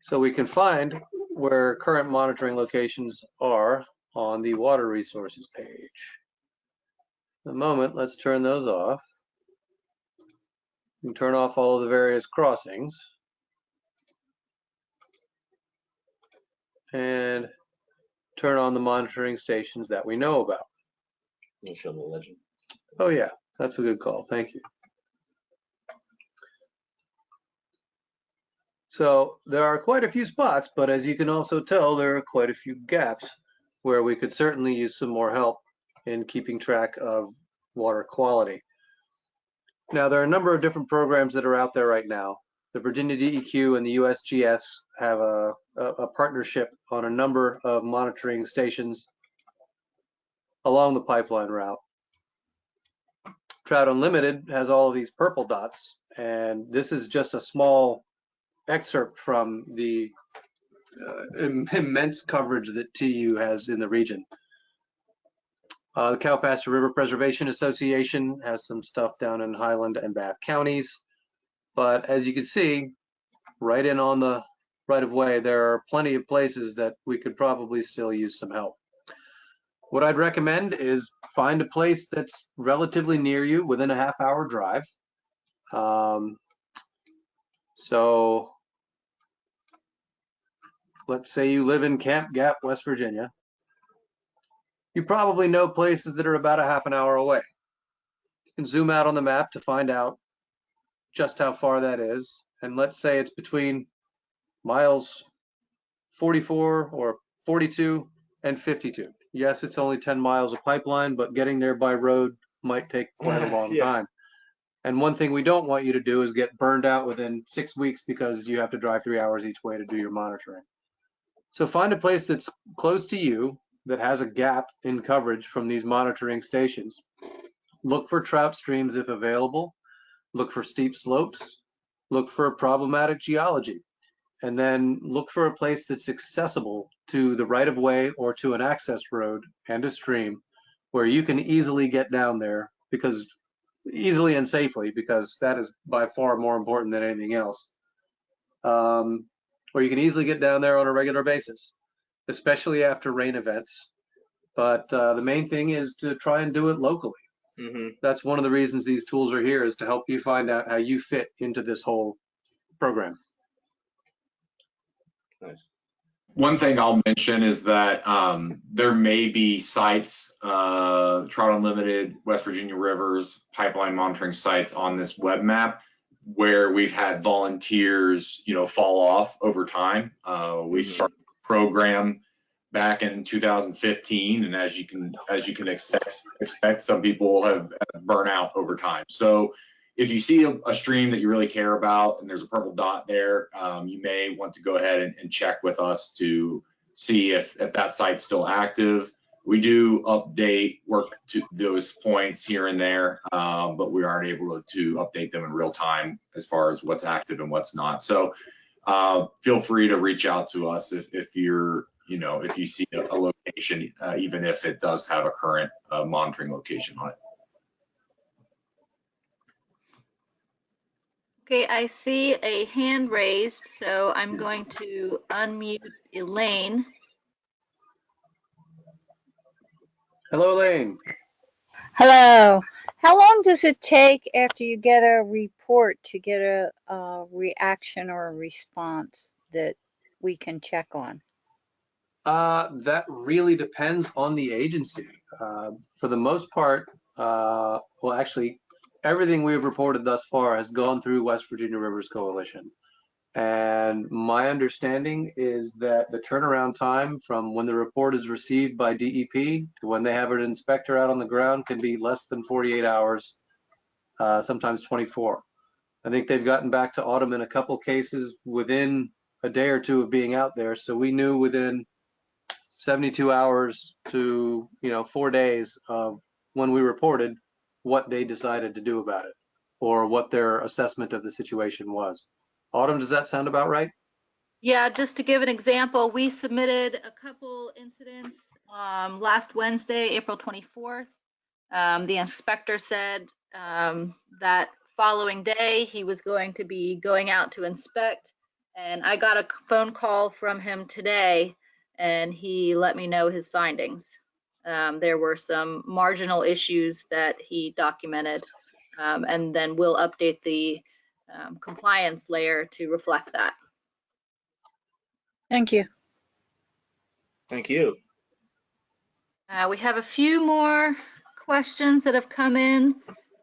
So we can find where current monitoring locations are on the water resources page. In a moment, let's turn those off. And turn off all of the various crossings. And turn on the monitoring stations that we know about. Can you show them the legend? Oh yeah, that's a good call. Thank you. So there are quite a few spots, but as you can also tell, there are quite a few gaps where we could certainly use some more help in keeping track of water quality. Now, there are a number of different programs that are out there right now. The Virginia DEQ and the USGS have a partnership on a number of monitoring stations along the pipeline route. Trout Unlimited has all of these purple dots, and this is just a small excerpt from the immense coverage that TU has in the region. The Cowpasture River Preservation Association has some stuff down in Highland and Bath counties. But as you can see, right in on the right of way, there are plenty of places that we could probably still use some help. What I'd recommend is find a place that's relatively near you, within a half-hour drive. So let's say you live in Camp Gap, West Virginia. You probably know places that are about a half an hour away. You can zoom out on the map to find out just how far that is. And let's say it's between miles 44 or 42 and 52. Yes, it's only 10 miles of pipeline, but getting there by road might take quite a long time. And one thing we don't want you to do is get burned out within 6 weeks because you have to drive 3 hours each way to do your monitoring. So find a place that's close to you that has a gap in coverage from these monitoring stations. Look for trout streams if available. Look for steep slopes. Look for problematic geology. And then look for a place that's accessible to the right-of-way or to an access road and a stream where you can easily get down there, because easily and safely, because that is by far more important than anything else. Or you can easily get down there on a regular basis, especially after rain events. But the main thing is to try and do it locally. Mm-hmm. That's one of the reasons these tools are here, is to help you find out how you fit into this whole program. Nice. One thing I'll mention is that there may be sites, Trout Unlimited, West Virginia Rivers, pipeline monitoring sites on this web map where we've had volunteers, fall off over time. We started the program back in 2015, and as you can expect, some people have burnt out over time. So if you see a stream that you really care about and there's a purple dot there, you may want to go ahead and check with us to see if that site's still active. We do update work to those points here and there, but we aren't able to update them in real time as far as what's active and what's not. So feel free to reach out to us if you're, if you see a location, even if it does have a current monitoring location on it. Okay, I see a hand raised, so I'm going to unmute Elaine. Hello, Elaine. Hello. How long does it take after you get a report to get a reaction or a response that we can check on? That really depends on the agency. For the most part, well, actually, everything we've reported thus far has gone through West Virginia Rivers Coalition. And my understanding is that the turnaround time from when the report is received by DEP to when they have an inspector out on the ground can be less than 48 hours, sometimes 24. I think they've gotten back to Autumn in a couple cases within a day or two of being out there. So we knew within 72 hours to 4 days of when we reported what they decided to do about it or what their assessment of the situation was. Autumn, does that sound about right? Yeah, just to give an example, we submitted a couple incidents last Wednesday, April 24th. The inspector said that following day he was going to be going out to inspect, and I got a phone call from him today and he let me know his findings. There were some marginal issues that he documented, and then we'll update the compliance layer to reflect that. Thank you. Thank you. We have a few more questions that have come in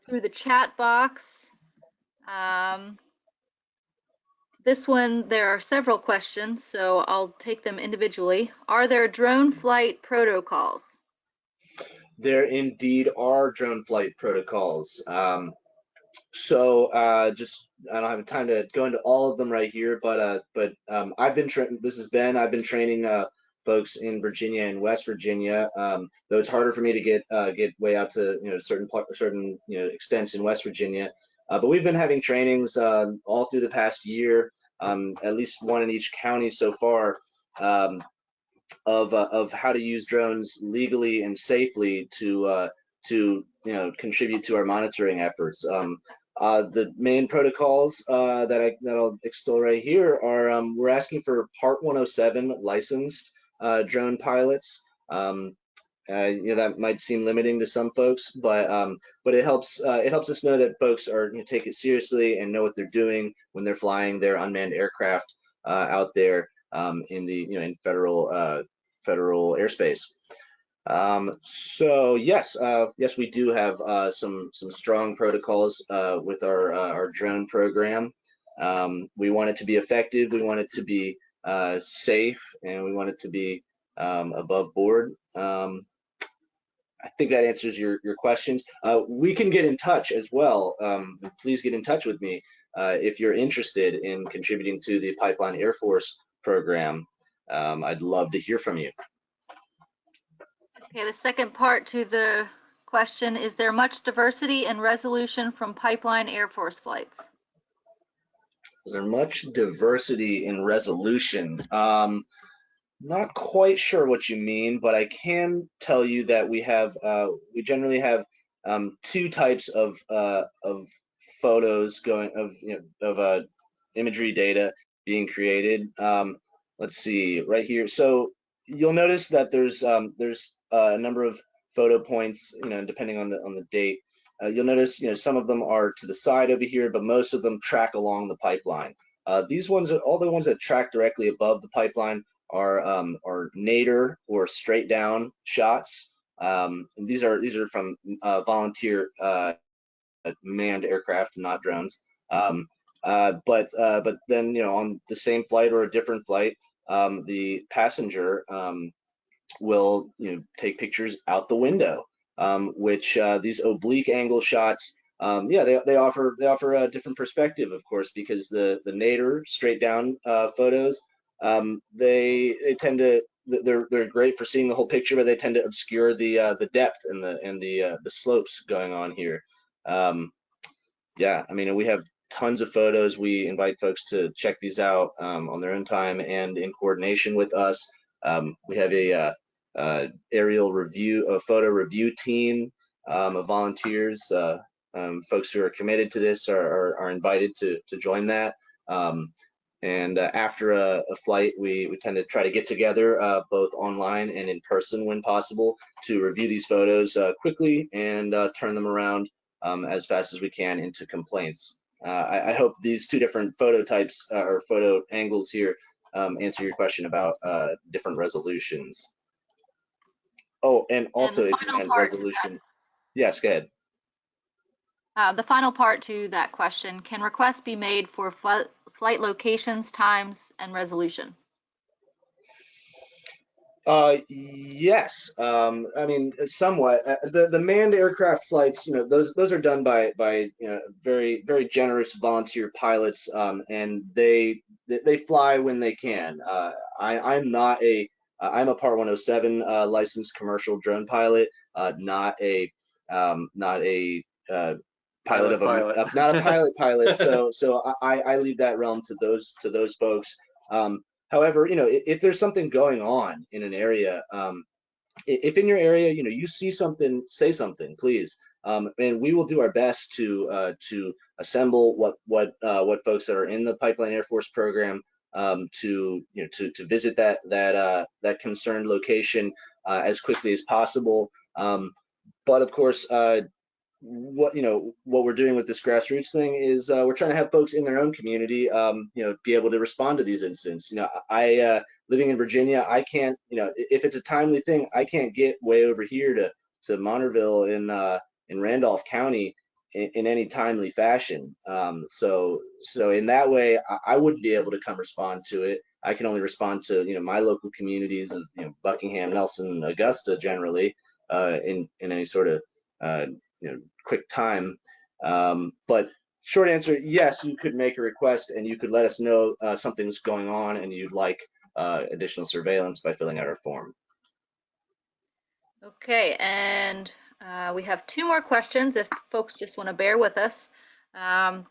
through the chat box. This one, there are several questions, so I'll take them individually. Are there drone flight protocols? There indeed are drone flight protocols. So just I don't have time to go into all of them right here, but I've been I've been training folks in Virginia and West Virginia. Though it's harder for me to get way out to certain extents in West Virginia. But we've been having trainings all through the past year, at least one in each county so far, of how to use drones legally and safely to contribute to our monitoring efforts. The main protocols that I'll extol right here are we're asking for Part 107 licensed drone pilots. That might seem limiting to some folks, but it helps us know that folks are take it seriously and know what they're doing when they're flying their unmanned aircraft out there in the in federal airspace. So yes, we do have some strong protocols with our drone program. We want it to be effective. We want it to be safe, and we want it to be above board. I think that answers your questions. We can get in touch as well. Please get in touch with me if you're interested in contributing to the Pipeline Air Force program. I'd love to hear from you. Okay, the second part to the question, is there much diversity and resolution from Pipeline Air Force flights? Is there much diversity in resolution? Not quite sure what you mean, but I can tell you that we generally have two types of photos of imagery data being created. Let's see right here. So you'll notice that there's a number of photo points, depending on the date. You'll notice, some of them are to the side over here, but most of them track along the pipeline. These ones, all the ones that track directly above the pipeline are nadir or straight down shots. And these are from volunteer manned aircraft, not drones. But then, you know, on the same flight or a different flight, the passenger will, you know, take pictures out the window, which these oblique angle shots, yeah, they offer a different perspective, of course, because the nadir straight down photos, they tend to, they're great for seeing the whole picture, but they tend to obscure the depth and the slopes going on here. Yeah, I mean, we have tons of photos. We invite folks to check these out on their own time and in coordination with us. We have a aerial review, a photo review team of volunteers. Folks who are committed to this are invited to join that. And after a flight, we tend to try to get together both online and in person when possible to review these photos quickly and turn them around as fast as we can into complaints. I hope these two different photo types or photo angles here answer your question about different resolutions. Oh, and also if you meant resolution, yes, go ahead. The final part to that question, can requests be made for flight locations, times, and resolution? Yes, I mean, somewhat. The manned aircraft flights, you know, those are done by you know, very generous volunteer pilots, and they fly when they can. I'm not a I'm a Part 107 licensed commercial drone pilot, not a pilot of a not a pilot. So I leave that realm to those folks. However, you know, if there's something going on in an area, if in your area, you know, you see something, say something, please. And we will do our best to assemble what folks that are in the Pipeline Air Force program to visit that concerned location as quickly as possible. But of course, what we're doing with this grassroots thing is we're trying to have folks in their own community be able to respond to these incidents. I living in Virginia, I can't, if it's a timely thing, I can't get way over here to Monterville in Randolph County in any timely fashion. So in that way, I wouldn't be able to come respond to it. I can only respond to my local communities of Buckingham, Nelson, Augusta generally in any sort of quick time. But short answer, yes, you could make a request and you could let us know something's going on and you'd like additional surveillance by filling out our form. Okay, and we have two more questions if folks just want to bear with us.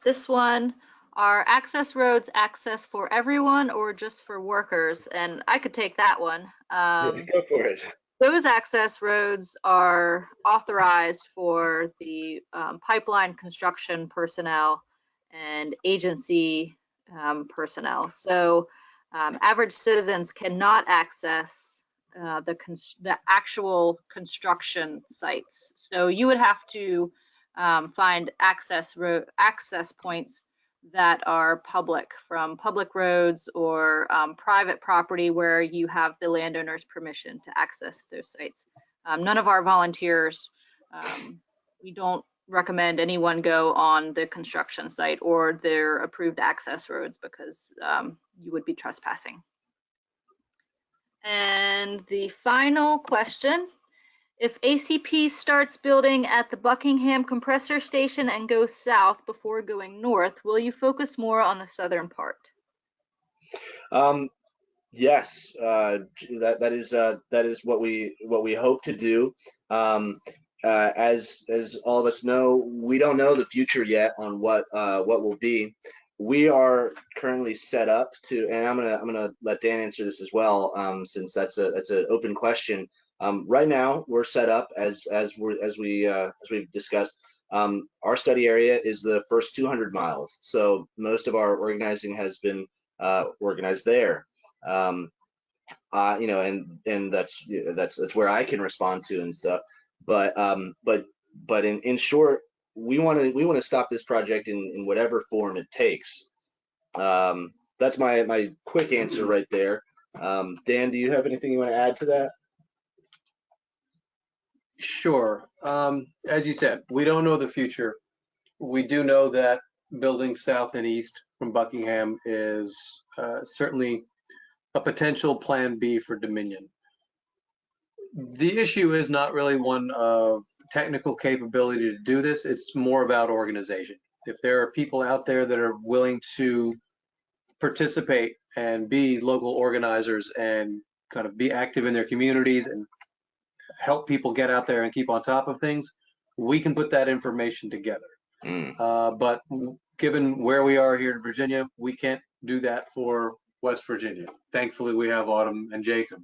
This one, are access roads access for everyone or just for workers? And I could take that one. Yeah, go for it. Those access roads are authorized for the pipeline construction personnel and agency personnel. So average citizens cannot access the actual construction sites. So you would have to find access points that are public, from public roads or private property where you have the landowner's permission to access those sites. None of our volunteers, we don't recommend anyone go on the construction site or their approved access roads because you would be trespassing. And the final question, if ACP starts building at the Buckingham compressor station and goes south before going north, will you focus more on the southern part? Yes, that is what we hope to do. As all of us know, we don't know the future yet on what will be. We are currently set up to, and I'm gonna let Dan answer this as well, since that's an open question. Right now, we're set up as we've discussed. Our study area is the first 200 miles, so most of our organizing has been organized there. And that's where I can respond to and stuff. But in short, we want to stop this project in whatever form it takes. That's my quick answer right there. Dan, do you have anything you want to add to that? Sure. As you said, we don't know the future. We do know that building south and east from Buckingham is certainly a potential plan B for Dominion. The issue is not really one of technical capability to do this. It's more about organization. If there are people out there that are willing to participate and be local organizers and kind of be active in their communities and help people get out there and keep on top of things, we can put that information together. But given where we are here in Virginia, we can't do that for West Virginia. Thankfully, we have Autumn and Jacob.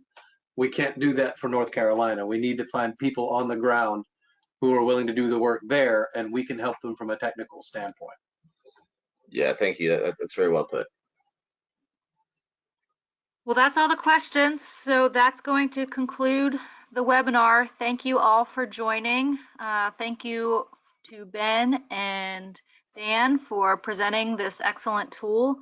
We can't do that for North Carolina. We need to find people on the ground who are willing to do the work there, and we can help them from a technical standpoint. Yeah, thank you. That's very well put. Well, that's all the questions. So that's going to conclude the webinar. Thank you all for joining. Thank you to Ben and Dan for presenting this excellent tool.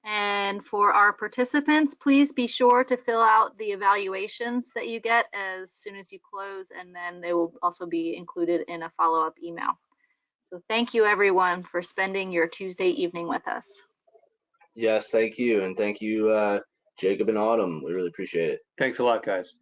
And for our participants, please be sure to fill out the evaluations that you get as soon as you close, and then they will also be included in a follow-up email. So thank you everyone for spending your Tuesday evening with us. Yes, thank you. And thank you, Jacob and Autumn. We really appreciate it. Thanks a lot, guys.